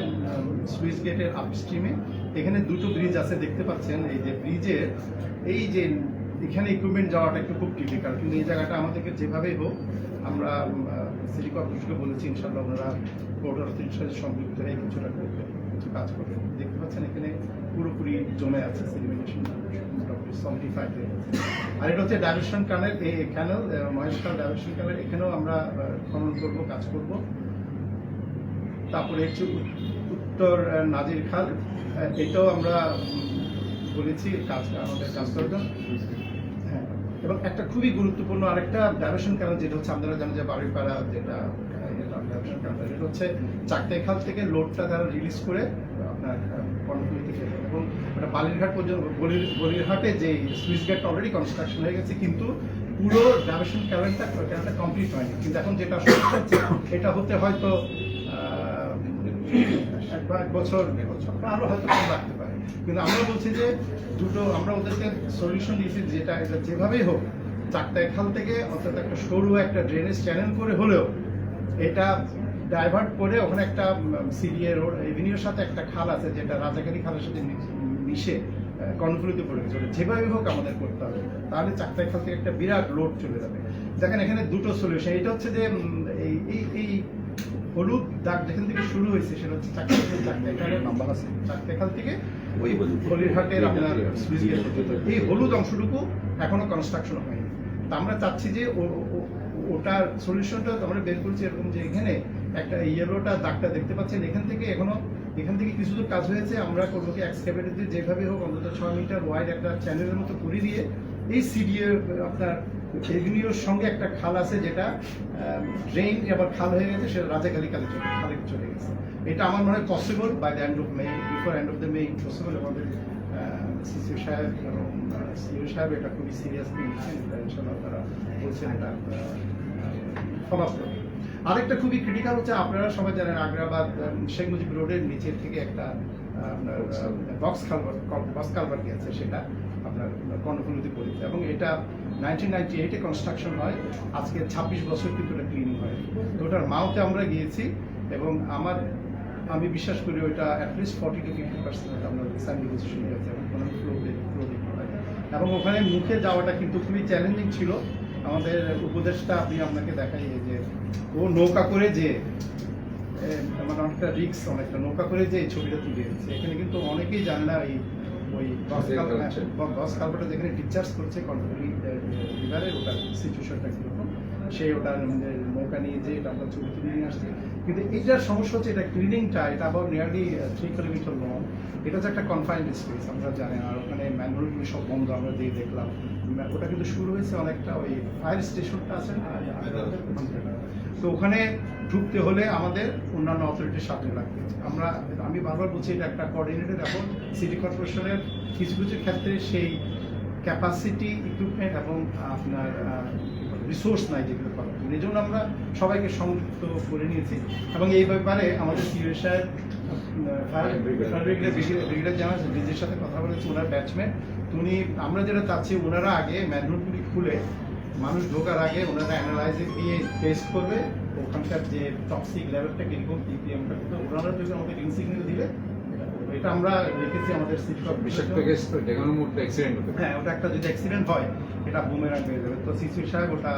সুইচ গেটের আপস্ট্রিমে, এখানে দুটো ব্রিজ আছে দেখতে পাচ্ছেন। এই যে ব্রিজের এই যে এখানে ইকুইপমেন্ট যাওয়াটা একটু খুব ক্রিটিক্যাল, কিন্তু এই জায়গাটা আমাদেরকে যেভাবেই হোক আমরা সিটি কর্পোরেশনকে বলেছি ইনশাল্লাহ ওনারা পোর্ট অথরিটির সাথে সংযুক্ত হয়ে কিছুটা করবে, কিছু কাজ করবে। দেখতে পাচ্ছেন এখানে পুরোপুরি জমে আছে সেডিমেন্টেশন, মোটামুটি 75 হয়ে গেছে। আর এটা হচ্ছে ডাইভারশন ক্যানেল, এই ক্যানেল মহেশখাল ডাইভারশন ক্যানেল, এখানেও আমরা খনন করব, কাজ করব। তারপরে হচ্ছে উত্তর নাজির খাল, এটাও আমরা বলেছি কাজ আমাদের কাজ করার জন্য। হ্যাঁ, এবং একটা খুবই গুরুত্বপূর্ণ আরেকটা ডাইভারশন ক্যানেল যেটা হচ্ছে আপনারা জানেন যে বাড়িপাড়া যেটা ডাইভারশন ক্যানেল, এটা হচ্ছে চাকতাই খাল থেকে লোডটা তারা রিলিজ করে আপনার কর্ণফুলী থেকে, এবং ওটা বালিরঘাট পর্যন্ত, বলিরহাটে যে সুইচ গেটটা অলরেডি কনস্ট্রাকশন হয়ে গেছে, কিন্তু পুরো ডাইভারশন ক্যানেলটা কমপ্লিট হয়নি। কিন্তু এখন যেটা হচ্ছে এটা হতে হয়তো 1 বছর আরো হয়তো কম লাগতে পারে, কিন্তু আমরা বলছি যে দুটো আমরা ওদেরকে সলিউশন দিয়েছি, যেটা এটা যেভাবেই হোক চাকতাই খাল থেকে অর্থাৎ একটা সরু একটা ড্রেনেজ চ্যানেল করে হলেও এটা ডাইভার্ট করে ওখানে একটা সিডিএ রোড এভিনিউর সাথে একটা খাল আছে যেটা রাজাকারী খালের সাথে মিশে কর্ণফুলীতে পড়ে গেছে, যেভাবেই হোক আমাদের করতে হবে, তাহলে চাকতাই খাল থেকে একটা বিরাট লোড চলে যাবে। দেখেন এখানে দুটো সলিউশন, এটা হচ্ছে যে এই হলুদ দাগ যেখান থেকে শুরু হয়েছে সেটা হচ্ছে চাকতাই খালের নাম্বার আছে, চাকতাই খাল থেকে ওই বলিরহাটের আপনার সুইচ গেট পর্যন্ত এই হলুদ অংশটুকু এখনো কনস্ট্রাকশন হয়নি। তা আমরা চাচ্ছি যে ওটার সলিউশনটা আমরা বের করছি এরকম যে এখানে একটা ইয়েলোটা দাগটা দেখতে পাচ্ছেন, এখান থেকে কিছু দূর কাজ হয়েছে, আমরা করবো কি এক্সকাভেটর দিয়ে যেভাবে হোক অন্তত 6 মিটার ওয়াইড একটা চ্যানেলের মতো করে দিয়ে এই সিডিএ আপনার এভিনিউর সঙ্গে একটা খাল আছে যেটা ড্রেন আবার খাল হয়ে গেছে, সেটা রাজাখালী খালে চলে গেছে। এটা আমার মনে হয় possible by the end of May, before end of the May possible. আমাদের সিসিও সাহেব এবং সিও সাহেব এটা খুবই সিরিয়াসলি নিচ্ছেন, ইনশাআল্লাহ তারা বলছেন এটা ফলো করবে। আরেকটা খুবই ক্রিটিক্যাল হচ্ছে, আপনারা সবাই জানেন আগ্রাবাদ শেখ মুজিব রোডের নিচের থেকে একটা আপনার বক্স কালভার্ট গেছে, সেটা আপনার কর্ণফুলীতে পড়েছে, এবং এটা 1998-এ কনস্ট্রাকশন হয়, আজকে 26 বছর কিন্তু এটা ক্লিনিং হয়। তো ওটার মাউথে আমরা গিয়েছি, এবং আমি বিশ্বাস করি ওইটা অ্যাটলিস্ট 40 to 50% আমরা স্যানিটাইজেশন হয়েছে, এবং কোনো ফ্লো দেখতে হয়, এবং ওখানে মুখে যাওয়াটা কিন্তু খুবই চ্যালেঞ্জিং ছিল। আমাদের উপদেশটা আপনি আপনাকে দেখাই যে ও নৌকা করে যে মানে অনেকটা রিক্স, অনেকটা নৌকা করে যে এই ছবিটা তুলে এনেছে। এখানে কিন্তু অনেকেই জানে না ওই বক্স কালভার্টটা যেখানে ডিসচার্জ করছে কর্ণফুলী রিভারের, ওটার সিচুয়েশনটা কীরকম, সেই ওটার নৌকা নিয়ে যে এটা আমরা ছবি তুলে নিয়ে আসছি। কিন্তু এইটার সমস্যা হচ্ছে এটা ক্লিনিংটা, এটা আবার নিয়ারলি 3 কিলোমিটার লং, এটা হচ্ছে একটা কনফাইন্ড স্পেস, আমরা জানি। আর ওখানে ম্যানহোলগুলো সব বন্ধ, আমরা দিয়ে দেখলাম। ওটা কিন্তু শুরু হয়েছে অনেকটা ওই ফায়ার স্টেশনটা আছে না, তো ওখানে ঢুকতে হলে আমাদের অন্যান্য অথরিটির সাথে লাগবে। আমি বারবার বলছি এটা একটা কোঅর্ডিনেটেড, এবং সিটি কর্পোরেশনের কিছু ক্ষেত্রে সেই ক্যাপাসিটি, ইকুইপমেন্ট এবং আপনার রিসোর্স নাই যেগুলো করার জন্য। এই জন্য আমরা সবাইকে সংযুক্ত করে নিয়েছি, এবং এই ব্যাপারে আমাদের সিও সাহেব ব্রিগেডিয়ার জানার ডিজির সাথে কথা বলেছি, ওনার ব্যাচমেট উনি, আমরা যেটা চাচ্ছি ওনারা আগে ম্যানহোলগুলি খুলে মানুষ ঢোকার আগে ওনারা অ্যানালাইজে দিয়ে টেস্ট করবে ওখানকার যে টক্সিক লেভেলটা কিরকম, পিপিএমটা কিন্তু ওনারা যদি আমাদের ইনসিগনাল দিলে এটা আমরা লিখেছি আমাদের সিটি কর্পোরেশন। হ্যাঁ, ওটা একটা যদি অ্যাক্সিডেন্ট হয় এটা বুমেরাং হয়ে যাবে। তো সিসি সাহেব ওটা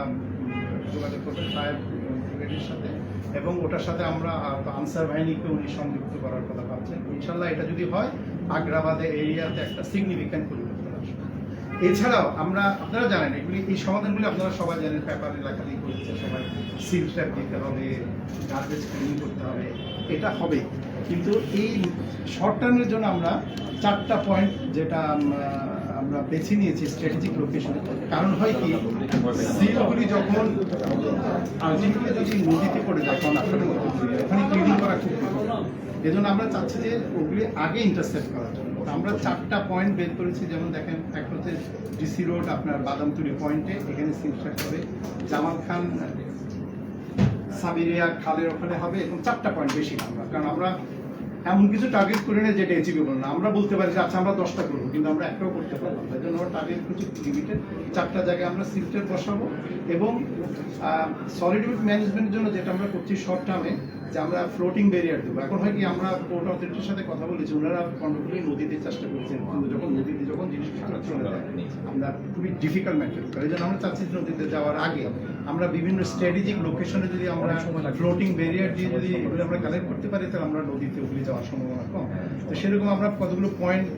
যোগাযোগ করবেন সাহেব ব্রিগেডির সাথে, এবং ওটার সাথে আমরা আনসার বাহিনীকে উনি সংযুক্ত করার কথা ভাবছেন। ইনশাল্লাহ এটা যদি হয় আগ্রাবাদে এরিয়াতে একটা সিগনিফিক্যান্ট পরিবর্তন আসবে। এছাড়াও আপনারা জানেন এগুলি, এই সমাধানগুলি আপনারা সবাই জানেন, পেপারে লেখালেখি করেছে সবাই, সিল ট্র্যাপ দিতে হবে, গার্বেজ ক্লিন করতে হবে, এটা হবে। কিন্তু এই শর্ট টার্মের জন্য আমরা 4টা পয়েন্ট যেটা আমরা বেছে নিয়েছি স্ট্র্যাটেজিক লোকেশনে। কারণ হয় কি, সিলগুলি যখন আলটিমেটলি যদি নদীতে পড়ে যায়, ওখানে ক্লিনিং করা খুব বিপদ। এজন্য আমরা চাচ্ছি যে ওগুলি আগে ইন্টারসেপ্ট করার জন্য আমরা 4টা পয়েন্ট বের করেছি। যেমন দেখেন, একটা হচ্ছে ডিসি রোড আপনার বাদামতুলি পয়েন্টে, এখানে সিল ট্র্যাপ হবে। জামাল খান সাবিরিয়া খালের ওখানে হবে, এরকম 4টা পয়েন্ট বেশি আমরা, কারণ আমরা এমন কিছু টার্গেট করে নেই যেটা অ্যাচিভেবল না। আমরা বলতে পারি যে আচ্ছা আমরা 10টা করবো, কিন্তু আমরা একটাও করতে পারলাম না। তাই জন্য আমরা টার্গেট করছি লিমিটেড, 4টা জায়গায় আমরা সিস্টেম বসাবো। এবং সলিড ওয়েস্ট ম্যানেজমেন্টের জন্য যেটা আমরা করছি শর্ট টার্মে, যে আমরা ফ্লোটিং ব্যারিয়ার দেবো। এখন হয় কি, আমরা পোর্ট অথরিটির সাথে কথা বলেছি, ওনারা কন্ট্রোলি নদীতে চেষ্টা করছেন, কিন্তু যখন নদীতে যখন জিনিসপত্র চলে যায় আমরা খুবই ডিফিকাল্ট ম্যাটার করে। এই জন্য আমরা চাচ্ছি নদীতে যাওয়ার আগে আমরা বিভিন্ন স্ট্র্যাটেজিক লোকেশনে যদি আমরা ফ্লোটিং ব্যারিয়ার দিয়ে যদি এগুলো আমরা কালেক্ট করতে পারি, তাহলে আমরা নদীতে ওগুলি যাওয়ার সম্ভাবনা কম। তো সেরকম আমরা কতগুলো পয়েন্ট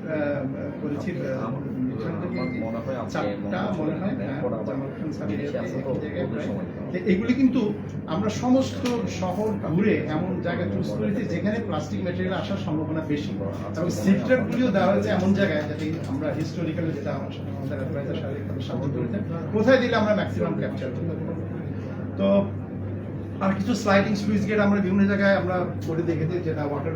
করেছি, 4টা মনে হয়, এগুলি কিন্তু আমরা সমস্ত শহর ঘুরে এমন জায়গা চুজ করেছি যেখানে প্লাস্টিক ম্যাটেরিয়াল আসার সম্ভাবনা বেশি, এবং সিলট্রাপ গুলিও দেওয়া হয়েছে এমন জায়গায় যাতে আমরা হিস্টোরিক্যালি, যেটা আমার সাথে আমাদের অ্যাডভাইজার শারীরিকভাবে সাহায্য করেছে, কোথায় দিলে আমরা ম্যাক্সিমাম ক্যাপচার করতে পারবো। তো আর কিছু স্লাইডিং সুইচ গেট আমরা বিভিন্ন জায়গায় আমরা করে দেখেছি, যেটা ওয়াটার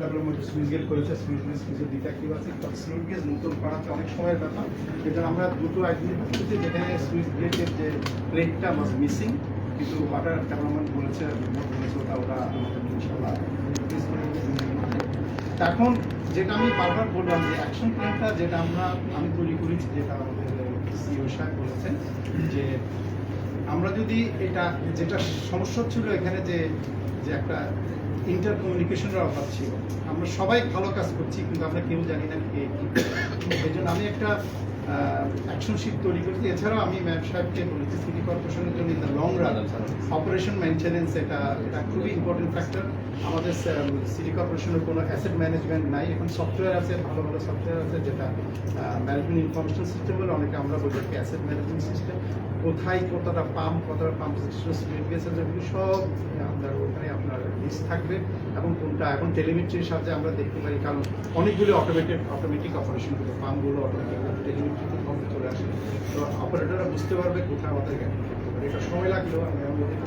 ডেভেলপমেন্ট সুইচ গেট করেছে, সুইচ গেট কিছু ডিফেক্টিভ আছে, সুইচ গেট নতুন করাতে অনেক সময়ের ব্যাপার। যেটা আমরা দুটো আইডেন্টিফাই করছি, যেখানে সুইচ গেটের যে প্লেটটা ওয়াজ মিসিং, কিন্তু ওয়াটার ডেভেলপমেন্ট বলেছে ওটা আমাদের ইনশাআল্লাহ রিপ্লেস করে দিতে। এখন যেটা আমি বারবার বললাম যে অ্যাকশন প্ল্যানটা যেটা আমি তৈরি করেছি, যেটা আমাদের সিইও সাহেব বলেছেন, যে আমরা যদি এটা, যেটা সমস্যা ছিল এখানে, যে একটা ইন্টার কমিউনিকেশনের অভাব ছিল, আমরা সবাই ভালো কাজ করছি কিন্তু আমরা কেউ জানি না কে কি। এই জন্য আমি একটা অ্যাকশন শিট তৈরি করেছি। এছাড়াও আমি ম্যাম সাহেবকে বলেছি সিটি কর্পোরেশনের জন্য in the long run operation maintenance এটা খুবই ইম্পর্টেন্ট ফ্যাক্টর। আমাদের সিটি কর্পোরেশনের কোনো অ্যাসেট ম্যানেজমেন্ট নাই, এখন সফটওয়্যার আছে, ভালো ভালো সফটওয়্যার আছে, যেটা ম্যানেজমেন্ট ইনফরমেশন সিস্টেম বলে অনেকে আমরা বলি অ্যাসেট ম্যানেজমেন্ট সিস্টেম। কোথায় কতটা পাম্প স্পিড গেছে, এগুলো সব আপনার ওখানে আপনার লিস্ট থাকবে, এবং কোনটা এখন টেলিমেট্রির সাথে আমরা দেখতে পারি, কারণ অনেকগুলো অটোমেটিক অপারেশন করে পাম্পগুলো অটোমেটিক টেলিমেট্রিতে চলে আসে। তো অপারেটররা বুঝতে পারবে কোথায় আমাদের গ্যাপ করতে পারে। এটা সময় লাগলেও আমি আমাদের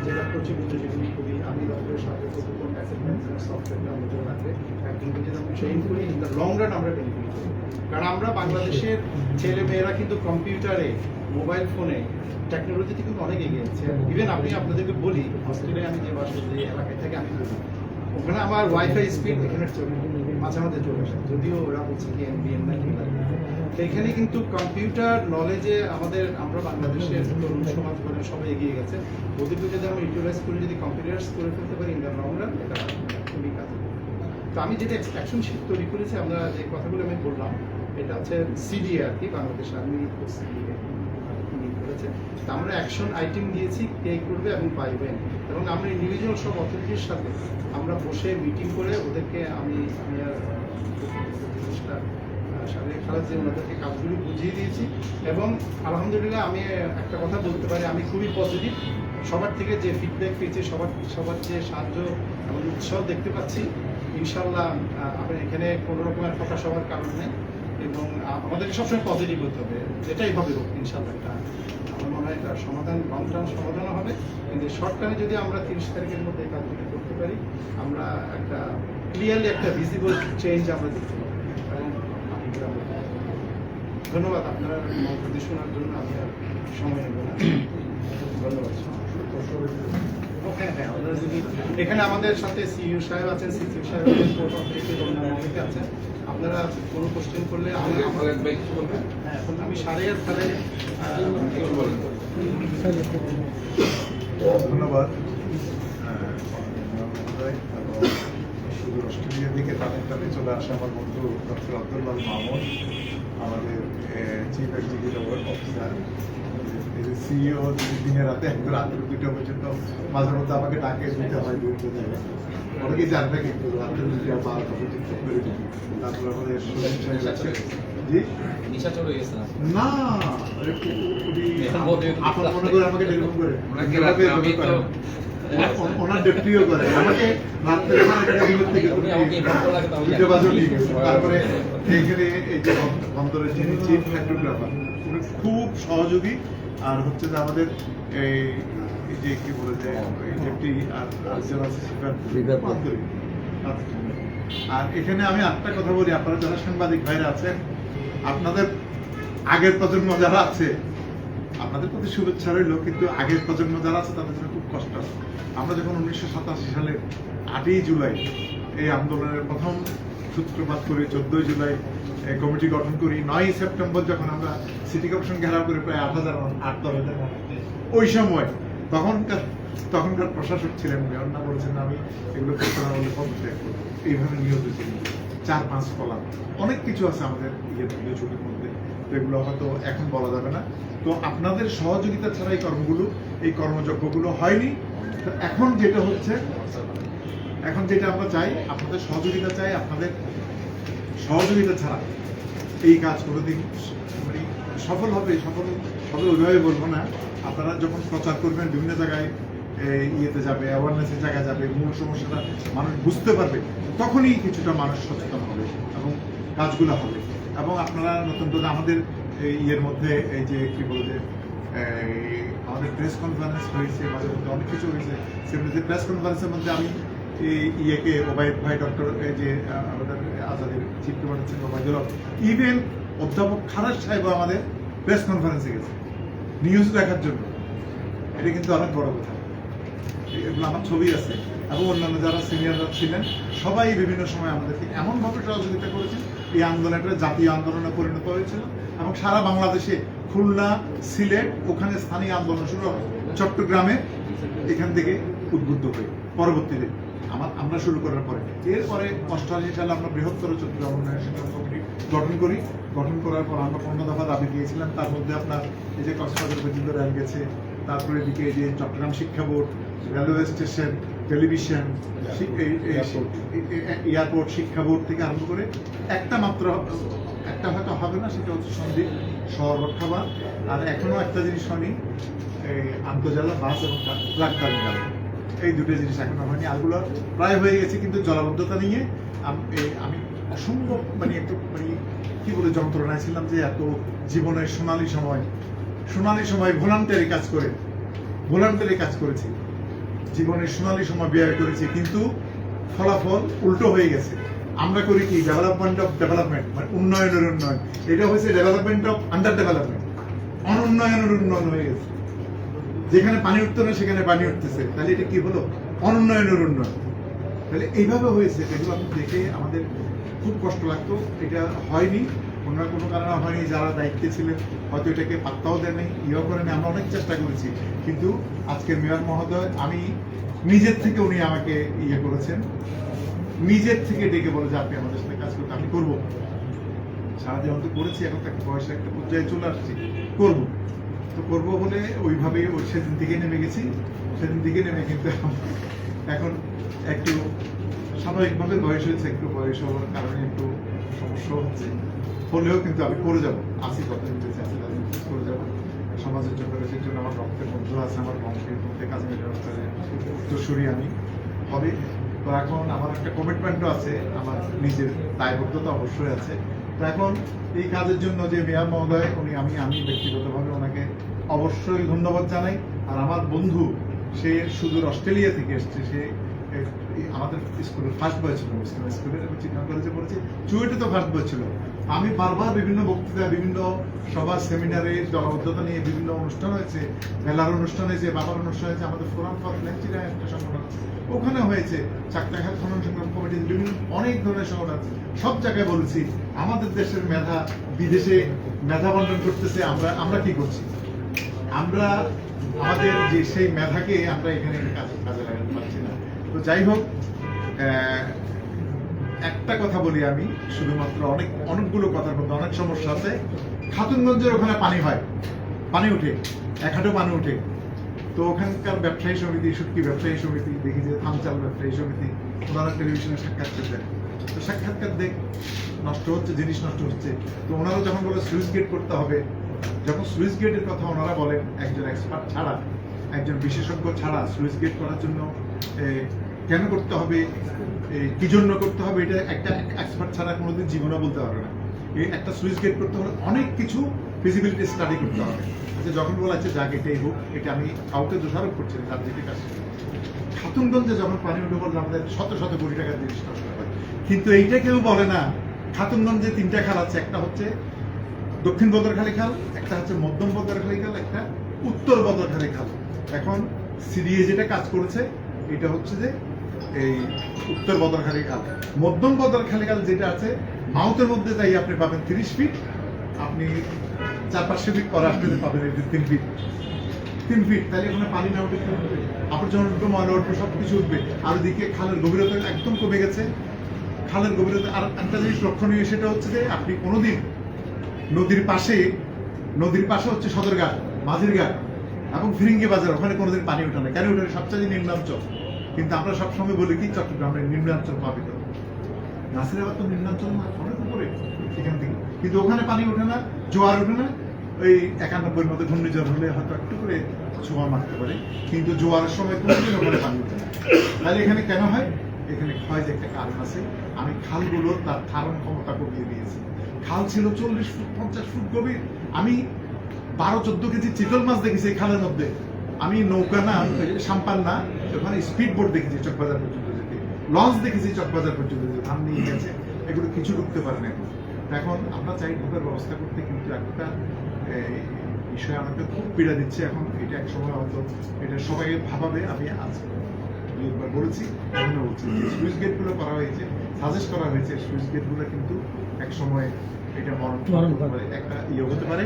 যেটা করছি বুঝতে, যেগুলি খুবই আমি ডক্টরের সাথে কোন অ্যাসেট ম্যানেজমেন্ট সফটওয়্যারটা নজর রাখবে, একদিনকে যদি আমরা ট্রেন করি ইন দ্য লং রান আমরা বেনিফিট করি। কারণ আমরা বাংলাদেশের ছেলে মেয়েরা কিন্তু কম্পিউটারে, মোবাইল ফোনে, টেকনোলজিতে কিন্তু অনেক এগিয়ে আছে। ইভেন আমি আপনাদেরকে বলি, হসপিটালে আমি যে বাসা, যে এলাকায় থেকে আমি বলি, ওখানে আমার ওয়াইফাই স্পিড এখানে মাঝে মাঝে চলে আসে, যদিও ওরা বলছে কি এমবিএন না কি লাগে। তো এখানে কিন্তু কম্পিউটার নলেজে আমরা বাংলাদেশের তরুণ সমাজ বলে সবাই এগিয়ে গেছে। ওদেরকে যদি আমরা ইউটিলাইজ করে যদি কম্পিউটার্স করে ফেলতে পারি ইন দ্য লং রান, এটা খুবই কাজে। তো আমি যেটা অ্যাকশন শিট তৈরি করেছি, আমরা যে কথাগুলো আমি বললাম, এটা হচ্ছে সিডিএ আর কি, বাংলাদেশ আর্মি সিডিএ করেছে। তো আমরা অ্যাকশন আইটেম দিয়েছি কে করবে এবং পাইবেন, এবং আমরা ইন্ডিভিজুয়াল সব অথরিটির সাথে আমরা বসে মিটিং করে ওদেরকে আমি আর শারীরিক খারাপ যে ওনাদেরকে কাজগুলি বুঝিয়ে দিয়েছি। এবং আলহামদুলিল্লাহ আমি একটা কথা বলতে পারি, আমি খুবই পজিটিভ। সবার থেকে যে ফিডব্যাক পেয়েছি, সবার যে সাহায্য এবং উৎসাহ দেখতে পাচ্ছি, ইনশাল্লাহ আপনার এখানে কোনো রকমের কথা সবার কারণ নেই, এবং আমাদেরকে সবসময় পজিটিভ হতে হবে, যেটাই হবে হোক ইনশাল্লাহ। এটা আমার মনে হয় এটার সমাধান লং টার্ম সমাধান হবে, কিন্তু শর্ট টার্মে যদি আমরা 30 তারিখের মধ্যে এই কাজগুলি করতে পারি, আমরা একটা ক্লিয়ারলি একটা ভিজিবল চেঞ্জ আমরা দেখতে পাবো। এবং ধন্যবাদ আপনারা মন্তব্য শোনার জন্য, আমি আর সময় নেব না। ধন্যবাদ। হ্যাঁ, আপনারা যদি এখানে আমাদের সাথে সিইও সাহেব আছেন, সিসিও সাহেব আছেন, কোর্ট অথরিটির অনেকে আছেন, আপনারা কোনো কোশ্চেন করলে হ্যাঁ, এখন আমি 8:30 তাহলে ধন্যবাদ। শুধু অস্ট্রেলিয়ার দিকে তাদের চলে আসে আমার বন্ধু ডক্টর আব্দুল্লাহ মাহমুদ, আমাদের চিফ এক্সিকিউটিভ অফিসার, সিইও। দিনে রাতে একদম রাত্রে 2টা পর্যন্ত মাঝে মধ্যে আমাকে ডাকে দিতে হয় বিভিন্ন জায়গায়, অনেকেই জানবে কিন্তু রাত্রে 2টা 12টা পর্যন্ত করে দিই। তারপরে আমাদের জি নিশাচর হয়ে গেছে না, আপনার মনে করে আমাকে টেলিফোন করে ওনার ডেপ্টিও করে আমাকে রাত্রে তারপরে এইখানে এই যে অন্তরের যিনি চিফ ফটোগ্রাফার, উনি খুব সহযোগী। আর হচ্ছে যে আমাদের এই যে কি বলে যে ডেপ্টি আর আর এখানে আমি একটা কথা বলি, আপনারা যারা সাংবাদিক ভাইরা আছেন, আপনাদের আগের প্রজন্ম যারা আছে আপনাদের প্রতি শুভেচ্ছা রইল, কিন্তু আগের প্রজন্ম যারা আছে তাদের জন্য খুব কষ্ট। আমরা যখন 1987 সালের 8ই জুলাই এই আন্দোলনের প্রথম সূত্রপাত করি, 14ই জুলাই কমিটি গঠন করি, 9ই সেপ্টেম্বর যখন আমরা সিটি কর্পোরেশন ঘেরাও করে প্রায় 8,000 ওই সময় তখনকার প্রশাসক ছিলেন মেয়র না, বলেছেন আমি এগুলো করতে না বলে পদত্যাগ করবো, এইভাবে নিয়োজিত ছিলেন। 4-5 কলাম অনেক কিছু আছে আমাদের ছবির মধ্যে, এগুলো হয়তো এখন বলা যাবে না। তো আপনাদের সহযোগিতা ছাড়া এই কর্মযজ্ঞগুলো হয়নি। তো এখন যেটা হচ্ছে, এখন যেটা আমরা চাই, আপনাদের সহযোগিতা চাই। আপনাদের সহযোগিতা ছাড়া এই কাজ কোনোদিন মানে সফল হবে ওইভাবে বলবো না। আপনারা যখন প্রচার করবেন, বিভিন্ন জায়গায় ইয়েতে যাবে, অ্যাওয়ারনেসের জায়গায় যাবে, মূল সমস্যাটা মানুষ বুঝতে পারবে, তখনই কিছুটা মানুষ সচেতন হবে এবং কাজগুলো হবে। এবং আপনারা নতুন করে আমাদের ইয়ের মধ্যে এই যে কি বলে যে আমাদের প্রেস কনফারেন্স হয়েছে, মাঝে মধ্যে অনেক কিছু হয়েছে, সেগুলোতে প্রেস কনফারেন্সের মধ্যে আমি ইয়েকে ওবায়দ ভাই, ডক্টর যে আমাদের আজাদের চিফ ডিপার্টমেন্ট ছিলেন ওবায়দুল হক, ইভেন অধ্যাপক খারাস সাহেব আমাদের প্রেস কনফারেন্সে গেছে নিউজ দেখার জন্য। এটা কিন্তু অনেক বড় কথা। এগুলো আমার ছবি আছে এবং অন্যান্য যারা সিনিয়ররা ছিলেন সবাই বিভিন্ন সময় আমাদেরকে এমনভাবে সহযোগিতা করেছেন, এই আন্দোলনটা জাতীয় আন্দোলনে পরিণত হয়েছিল এবং সারা বাংলাদেশে খুলনা, সিলেট, ওখানে স্থানীয় আন্দোলন শুরু হয়, চট্টগ্রামে এখান থেকে উদ্বুদ্ধ হয়ে পরবর্তীতে আমরা শুরু করার পরে, এরপরে 88 সালে আমরা বৃহত্তর চট্টগ্রাম উন্নয়ন সংগ্রাম কমিটি গঠন করার পর আমরা 15 দফা দাবি দিয়েছিলাম। তার মধ্যে আপনার এই যে কক্সবাজার পর্যন্ত রেল গেছে, তারপরে এদিকে এই যে চট্টগ্রাম শিক্ষা board, railway station, television, airport, শিক্ষা বোর্ড থেকে আরম্ভ করে একটা হয়তো হবে না, সেটা হচ্ছে সন্দ্বীপ শহর রক্ষাবাদ। আর এখনো একটা জিনিস হয়নি, এই আন্তর্জালা বাস এবং ট্রাক টার্মিনাল, এই দুটো জিনিস এখনো হয়নি। আরগুলো প্রায় হয়ে গেছে, কিন্তু জলাবদ্ধতা নিয়ে আমি অসম্ভব একটু কি বলে যন্ত্রণায় ছিলাম যে এত জীবনের সোনালী সময় ভলান্টারি কাজ করেছি, জীবনের সোনালী সময় ব্যয় করেছি, কিন্তু ফলাফল উল্টো হয়ে গেছে। আমরা করি কি ডেভেলপমেন্ট অফ ডেভেলপমেন্ট, মানে উন্নয়নের উন্নয়ন, এটা হয়েছে ডেভেলপমেন্ট অফ আন্ডার ডেভেলপমেন্ট, অনুন্নয়নের উন্নয়ন হয়ে গেছে। যেখানে পানি উঠতো না সেখানে পানি উঠতেছে, তাহলে এটা কি হলো? অনুন্নয়নের উন্নয়ন। তাহলে এইভাবে হয়েছে। এগুলো আমি দেখে আমাদের খুব কষ্ট লাগতো। এটা হয়নি, অন্য কোনো কারণে হয়নি। যারা দায়িত্বে ছিলেন হয়তো এটাকে পাত্তাও দেয়নি, করেনি। আমরা অনেক চেষ্টা করেছি, কিন্তু আজকের মেয়র মহোদয় আমি নিজের থেকে উনি আমাকে করেছেন, নিজের থেকে ডেকে বলে যে আপনি আমাদের সাথে কাজ করতে, আমি করবো। সারা জীবন তো করেছি, এখন তো একটা বয়সে একটা পর্যায়ে চলে আসছি, করবো তো করবো বলে ওইভাবে সেদিন থেকে নেমে গেছি। সেদিন থেকে নেমে কিন্তু এখন একটু স্বাভাবিকভাবে বয়স হয়েছে, একটু বয়স হওয়ার কারণে একটু সমস্যা হচ্ছে, হলেও কিন্তু আমি করে যাবো। আসি কথা বলতেছি, আসি করে যাবো সমাজের জন্য। দেশের জন্য আমার রক্তের বন্ধু আছে, আমার বংশের মধ্যে কাজী উত্তরসূরি আমি হবে। তো এখন আমার একটা কমিটমেন্টও আছে, আমার নিজের দায়বদ্ধতা অবশ্যই আছে। তো এখন এই কাজের জন্য যে মেয়র মহোদয় আমি ব্যক্তিগতভাবে ওনাকে অবশ্যই ধন্যবাদ জানাই। আর আমার বন্ধু, সে সুদূর অস্ট্রেলিয়া থেকে এসছে, সে আমাদের স্কুলের ফার্স্ট বয় ছিল, স্কুলের চিটগাং কলেজে পড়েছে, চুয়েটে তো ফার্স্ট বয় ছিল। আমি বারবার বিভিন্ন বক্তৃতা, বিভিন্ন সভা, সেমিনারে জলাবদ্ধতা নিয়ে বিভিন্ন অনুষ্ঠান হয়েছে, মেলার অনুষ্ঠান হয়েছে, বাবার অনুষ্ঠান হয়েছে, আমাদের ফোরাম ফর ল্যান্ডচিরা একটা সংগঠন ওখানে হয়েছে, চাকরাঘাট খনন সংগ্রাম কমিটি, বিভিন্ন অনেক ধরনের সংগঠন, সব জায়গায় বলেছি আমাদের দেশের মেধা বিদেশে মেধা বন্টন করতেছে, আমরা কি করছি? আমরা আমাদের যে সেই মেধাকে আমরা এখানে কাজে লাগাতে পারছি না। তো যাই হোক, একটা কথা বলি আমি, শুধুমাত্র অনেকগুলো কথার মধ্যে অনেক সমস্যা আছে। খাতুনগঞ্জের ওখানে পানি উঠে, এক হাঁটু পানি উঠে। তো ওখানকার ব্যবসায়ী সমিতি, সুটকি ব্যবসায়ী সমিতি, দেখি যে থামচাল ব্যবসায়ী সমিতি, ওনারা টেলিভিশনে সাক্ষাৎকার দেন। তো সাক্ষাৎকার দেখ নষ্ট হচ্ছে, জিনিস নষ্ট হচ্ছে। তো ওনারা যখন বলে সুইচ গেট করতে হবে, যখন সুইচ গেটের কথা ওনারা বলেন, একজন এক্সপার্ট ছাড়া, একজন বিশেষজ্ঞ ছাড়া সুইচ গেট করার জন্য কেন করতে হবে, কি জন্য করতে হবে, এটা একটা এক্সপার্ট ছাড়া কোনোদিন জীবনে বলতে পারবে না। এই একটা সুইচ গেট করতে হলে অনেক কিছু ফিজিবিলিটি স্টাডি করতে হবে। আচ্ছা, যখন বলা হচ্ছে যাক এটাই হোক, এটা আমি কাউকে দোষারোপ করছি না, তার দিকে কাজ। খাতুনগঞ্জে যখন পানি উঠে পড়লে আমাদের শত শত কোটি টাকার জিনিস নষ্ট হয়, কিন্তু এইটা কেউ বলে না। খাতুনগঞ্জে 3টা খাল আছে, একটা হচ্ছে দক্ষিণ বদরখালী খাল, একটা হচ্ছে মধ্যম বদরখালী খাল, একটা উত্তর বদরখালী খাল। এখন সিডিএ যেটা কাজ করেছে এটা হচ্ছে যে এই উত্তর বদরখালী খাল। মধ্যম বদরখালী খাল যেটা আছে মাউথের মধ্যে যাই আপনি পাবেন 30 ফিট, আপনি 400-500 ফিট পরে আসলে পাবেন এই যে 3 ফিট। 3 ফিট, তাহলে ওখানে পানি না উঠে কি উঠবে? আবর্জনা উঠবে, ময়লা উঠবে, সব কিছু উঠবে। আর ওদিকে খালের গভীরতা একদম কমে গেছে। খালের গভীরতা আর একটা জিনিস লক্ষণীয়, সেটা হচ্ছে যে আপনি কোনোদিন নদীর পাশে হচ্ছে সদরঘাট, মাঝিরঘাট এবং ফিরিঙ্গি বাজার, ওখানে কোনোদিন পানি ওঠে না। কেন ওঠে? সবচেয়ে নিম্নাঞ্চল। কিন্তু আমরা সবসময় বলি কি চট্টগ্রামের নিম্নাঞ্চল পাবে। নাসিরাবাদ তো নিম্নাঞ্চল না, অনেক উপরে এখান থেকে, কিন্তু ওখানে পানি ওঠে না, জোয়ার ওঠে না। ওই 91-র মধ্যে ঘূর্ণিঝড় হলে হয়তো একটু করে ছোঁয়া মারতে পারে, কিন্তু জোয়ারের সময় কোনোদিন ওখানে পানি ওঠে না। তাহলে এখানে কেন হয়? এখানে ক্ষয় যে একটা কারণ আছে। আমি খালগুলোর তার ধারণ ক্ষমতা কমিয়ে দিয়েছি। খাল ছিল 40 ফুট 50 ফুট গভীর। আমি 12-14 কেজি চিতল মাছ দেখেছি এই খালের মধ্যে। আমি নৌকা না, সাম্পান না, ওখানে স্পিড বোট দেখেছি চকবাজার পর্যন্ত যেতে, লঞ্চ দেখেছি চকবাজার পর্যন্ত যেতে, ধান নিয়ে গেছে। এগুলো কিছু ঢুকতে পারে না। এখন আমরা চাই ঢোকার ব্যবস্থা করতে, কিন্তু একটা বিষয় আমাকে খুব পীড়া দিচ্ছে এখন। এটা এক সময় হয়তো এটা সবাইকে ভাবাবে। আমি আজ বলেছি, এখনো বলছি, যে সুইচ গেটগুলো করা হয়েছে, সাজেস্ট করা হয়েছে, সুইচ গেটগুলো কিন্তু এক সময় এটা মরণ একটা ইয়ে হতে পারে।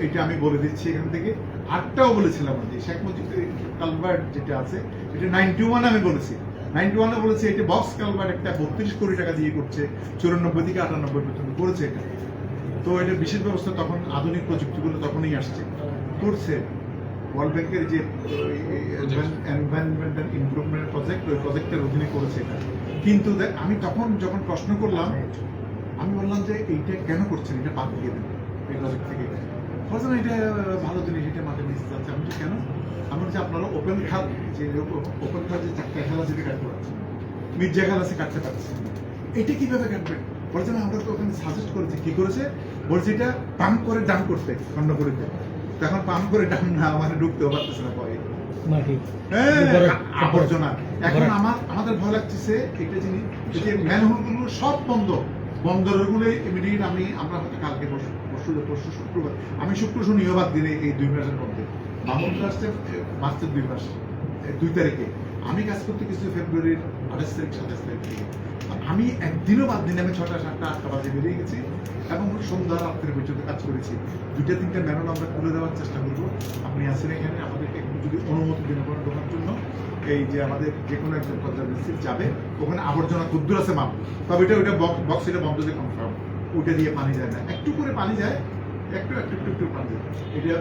এটা আমি বলে দিচ্ছি এখান থেকে। আটটাও বলেছিলাম যে শেখ মুজিবের কালভার্ট যেটা আছে, এটা 91 আমি বলেছি। 91 বলেছি এটা বক্স কালভার্ট, একটা 32 কোটি টাকা দিয়ে করছে, 94 থেকে 98 পর্যন্ত করেছে এটা। তো এটা বিশেষ ব্যবস্থা, তখন আধুনিক প্রযুক্তিগুলো তখনই আসছে, করছে। ওয়ার্ল্ড ব্যাংকের যে এনভায়রনমেন্টাল ইমপ্রুভমেন্ট প্রজেক্ট, ওই প্রজেক্টের অধীনে করেছে এটা। কিন্তু আমি তখন যখন প্রশ্ন করলাম, আমি বললাম যে এইটা কেন করছেন, এটা বাদ দিয়ে দেন এই প্রজেক্ট থেকে। বলছেন এটা ভালো জিনিস, এটা মাঠে মিশে যাচ্ছে। আমি কেন? আমি বলছি আপনারা ওপেন খাল, যে ওপেন খাল যে 4টা খাল আছে কাটতে পারছেন, মির্জা খাল আছে কাটতে পারছেন, এটা কিভাবে কাটবেন? বলছে না, আমরা তো ওখানে সাজেস্ট করেছি। কি করেছে? বলছে এটা পাম্প করে ডাম করতে, খন্ড করে। তখন পাম্প করে ডাম না, মানে ঢুকতেও পারতেছে না পরে আবর্জনা। এখন আমাদের ভয় লাগতেছে এটা জিনিস, যে ম্যানহোল গুলো সব বন্ধ, বন্দরগুলো ইমিডিয়েট আমরা হয়তো কালকে পরশু শুক্রবার, আমি শুক্র শনিও বাদ দিলে এই 2 মাসের মধ্যে। মামুন আসছে মার্চের 2 মাস, 2 তারিখে। আমি কাজ করতে কিছু ফেব্রুয়ারির 28 তারিখ 27 তারিখ থেকে। আমি একদিনও বাদ দিন, আমি 6টা 7টা 8টা বাজে বেরিয়ে গেছি এবং সন্ধ্যা রাত্রে পর্যন্ত কাজ করেছি। 2-3টা ম্যানুয়াল আমরা তুলে দেওয়ার চেষ্টা করবো। আপনি আসেন এখানে, আমাদেরকে একটু যদি অনুমতি দিন ঢোকার জন্য। এই যে আমাদের যে কোনো একজন কনজারভেন্সি যাবে, ওখানে আবর্জনা ক্ষুদ্র আছে মাপ, তবে ওইটা বক্স, এটা বন্ধ যে কনফার্ম, ওইটা দিয়ে পানি যায় না, একটু করে পানি যায়, একটু পানি যায়। এটা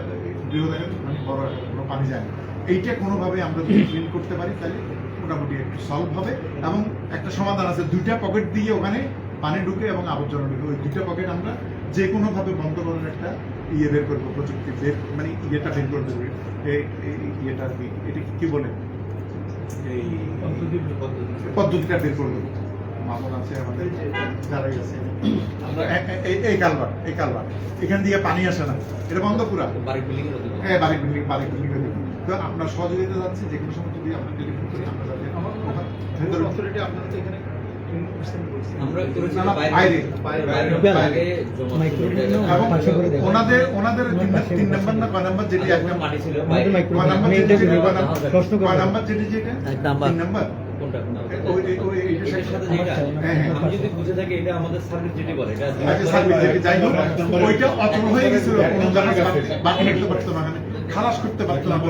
বৃহদাকার মানে বড় কোনো পানি যায় না। এইটা কোনোভাবে আমরা যদি ক্লিন করতে পারি, তাহলে মোটামুটি একটু সলভ হবে। এবং একটা সমাধান আছে, 2টা পকেট দিয়ে ওখানে পানি ঢুকে এবং আবর্জনা ঢুকে, ওই 2টা পকেট আমরা যে কোনোভাবে বন্ধ করার একটা ইয়ে বের করবো, প্রযুক্তি বের, মানে ইয়েটা বের করে দেবো। ইয়েটা এটা কি বলে, এই পদ্ধতিটা বের করে দেবো। মামুন আছে আমাদের, যারাই আছে, এই কালভার্ট এখান দিয়ে পানি আসে না, এটা বন্ধ পুরা। হ্যাঁ, বাড়ি বিল্ডিং তো আপনার সহযোগিতা যাচ্ছে। যে কোনো সময় যদি আপনার টেলিফোন করি, আমরা যাতে আপনারা তো এখানে ওনাদের 3 নাম্বার না 5 নাম্বার যেটি, 1 নাম্বার যেটি, যেটা 3 নাম্বার খালাস করতে পারতাম।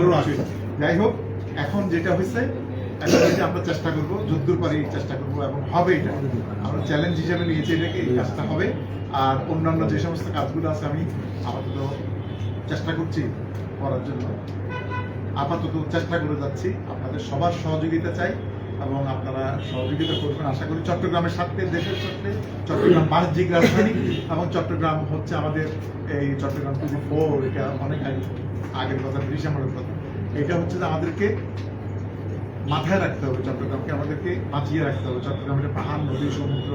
যাই হোক, এখন যেটা হয়েছে, আমরা চেষ্টা করবো, যদ্দূর পারি চেষ্টা করবো, এবং হবে। এটা আমরা চ্যালেঞ্জ হিসেবে নিয়েছি, এটাকে এই কাজটা হবে। আর অন্যান্য যে সমস্ত কাজগুলো আছে, আমি আপাতত চেষ্টা করছি করার জন্য, আপাতত চেষ্টা করে যাচ্ছি। আপনাদের সবার সহযোগিতা চাই এবং আপনারা সহযোগিতা করবেন আশা করি। চট্টগ্রামের স্বার্থে, দেশের স্বার্থে, চট্টগ্রাম বাণিজ্যিক রাজধানী, এবং চট্টগ্রাম হচ্ছে আমাদের এই চট্টগ্রাম 24, এটা অনেক আগের কথা, ব্রিটিশ আমলের কথা। এটা হচ্ছে যে আমাদেরকে মাথায় রাখতে হবে, চট্টগ্রামকে আমাদেরকে বাঁচিয়ে রাখতে হবে। চট্টগ্রামের পাহাড়, নদী, সমুদ্র,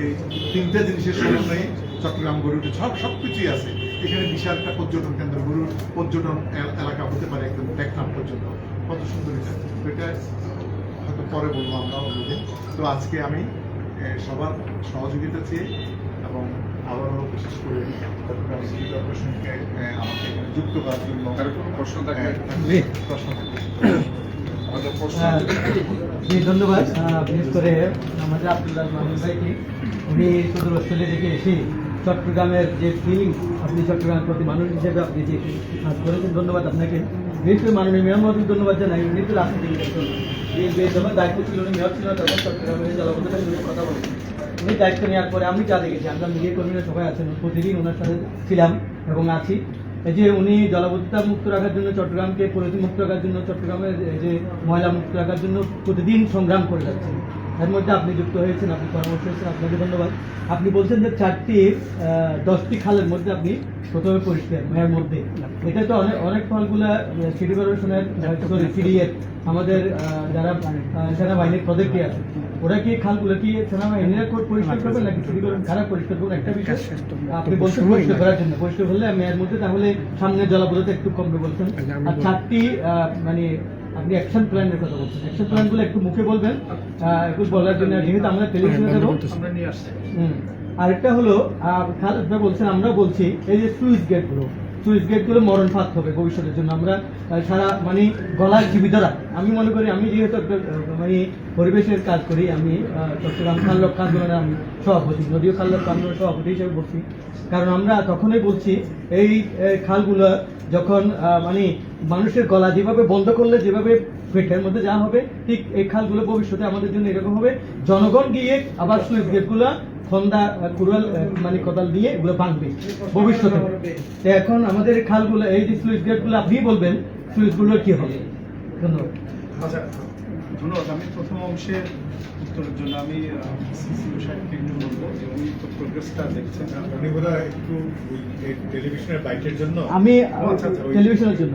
এই 3টে জিনিসের সমন্বয়ে চট্টগ্রাম গড়ে উঠে, সবকিছুই আছে এখানে। বিশাল একটা পর্যটন কেন্দ্র, গরুর পর্যটন এলাকা হতে পারে একদম টেকনাফ পর্যন্ত। কত সুন্দর এটা, এটা হয়তো পরে বলবো আমরা অন্যদিন। তো আজকে আমি সবার সহযোগিতা চেয়ে এবং আবারও বিশেষ করে চট্টগ্রাম সিটি কর্পোরেশনকে আমাকে এখানে যুক্ত করার জন্য কারো কোনো প্রশ্ন থাকলে প্রশ্ন থাকবে। আমাদের প্রশ্ন জি ধন্যবাদ। বিশেষ করে আমাদের আব্দুল্লাহ মাহমুদ ভাইকে, উনি সুদূর অস্ট্রেলিয়া থেকে এসে চট্টগ্রামের যে ফিলিংস, আপনি চট্টগ্রামের প্রতি মানুষ হিসেবে আপনি যে কাজ করেছেন, ধন্যবাদ আপনাকে। বিশেষ করে মাননীয় মেয়র মহোদয়কে ধন্যবাদ জানাই। উনি তো রাজনীতি যখন দায়িত্ব ছিল, উনি মেয়র ছিল, তখন চট্টগ্রামের জলাবদ্ধতা নিয়ে কথা বলেন। উনি দায়িত্ব নেওয়ার পরে আমি যা দেখেছি, আমরা মিডিয়া কর্মীরা সবাই আছেন, প্রতিদিন ওনার সাথে ছিলাম এবং আছি। এই যে উনি জলাবদ্ধতা মুক্ত রাখার জন্য, চট্টগ্রামকে পলিথিন মুক্ত রাখার জন্য, চট্টগ্রামের যে ময়লা মুক্ত রাখার জন্য প্রতিদিন সংগ্রাম করে যাচ্ছেন। এর মধ্যে আপনি যুক্ত হয়েছেন, আপনি পরামর্শ হয়েছেন, আপনাকে ধন্যবাদ। আপনি বলছেন যে 10টি খালের মধ্যে আপনি প্রথমে পরিষ্কার এর মধ্যে, এটা তো অনেক ফলগুলা সিটি কর্পোরেশনের সিডিএর আমাদের যারা সেনাবাহিনীর প্রজেক্টে আছে, ওরা কি খালগুলো কি সেনাবাহিনীরা পরিষ্কার করবে নাকি সিটি কর্পোরেশন খারাপ পরিষ্কার করবে? একটা বিষয় আপনি বলছেন পরিষ্কার করার জন্য, পরিষ্কার করলে আমি এর মধ্যে তাহলে সামনে জলাবদ্ধতা একটু কমবে বলছেন। আর 4টি মানে আপনি অ্যাকশন প্ল্যানের কথা বলছেন, অ্যাকশন প্ল্যানগুলো একটু মুখে বলবেন, একটু বলার জন্য, যেহেতু আমরা টেলিভিশনে দেবো। আমরা নিয়ে আসছি। আরেকটা হলো আপনারা বলছেন, আমরা বলছি এই যে সুইচ গেটগুলো মরণ ফাঁদ হবে ভবিষ্যতের জন্য। আমরা সারা মানে গলার জীবিতরা, আমি মনে করি, আমি যেহেতু একটা মানে পরিবেশের কাজ করি, আমি চট্টগ্রাম খাল রক্ষা আন্দোলনের আমি সভাপতি, নদীয় খাল রক্ষা আন্দোলনের সভাপতি হিসেবে বলছি। কারণ আমরা তখনই বলছি এই খালগুলো যখন মানে মানুষের গলা যেভাবে বন্ধ করলে যেভাবে পেটের মধ্যে যা হবে, ঠিক এই খালগুলো ভবিষ্যতে আমাদের জন্য এরকম হবে। জনগণ গিয়ে আবার সুইচ গেটগুলো খন্দা কুড়াল মানে কোদাল দিয়ে এগুলো ভাঙবে ভবিষ্যতে। তো এখন আমাদের খালগুলো, এই যে স্লুইস গেটগুলো আপনি বলবেন স্লুইসগুলোর কি হবে? ধন্যবাদ। আচ্ছা, ধন্যবাদ। আমি প্রথম অংশের উত্তরের জন্য আমি সিসিও সাহেবকে একটু বলবো যে উনি তো প্রোগ্রেসটা দেখছেন। উনি বোধহয় একটু টেলিভিশনের বাইটের জন্য আমি আচ্ছা, ওই টেলিভিশনের জন্য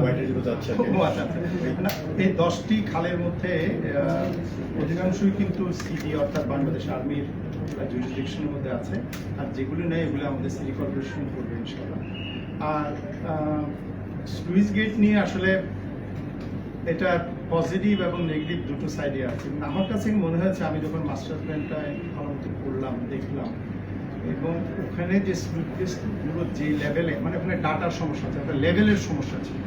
বাইটের জন্য যাচ্ছেন। ও আচ্ছা আচ্ছা। না, এই 10টি খালের মধ্যে অধিকাংশই কিন্তু সিডি অর্থাৎ বাংলাদেশ আর্মির জুরিসডিকশনের মধ্যে আছে, আর যেগুলি নেই এগুলো আমাদের সিটি কর্পোরেশন করবে ইনশাআল্লাহ। আর স্লুইস গেট নিয়ে আসলে এটা পজিটিভ এবং নেগেটিভ দুটো সাইডে আছে। আমার কাছে মনে হয়েছে, আমি যখন মাস্টার প্ল্যানটা ভালো মতো পড়লাম, দেখলাম, এবং ওখানে যে স্লুইসগুলো যে লেভেলে, মানে ওখানে ডাটার সমস্যা আছে, একটা লেভেলের সমস্যা ছিল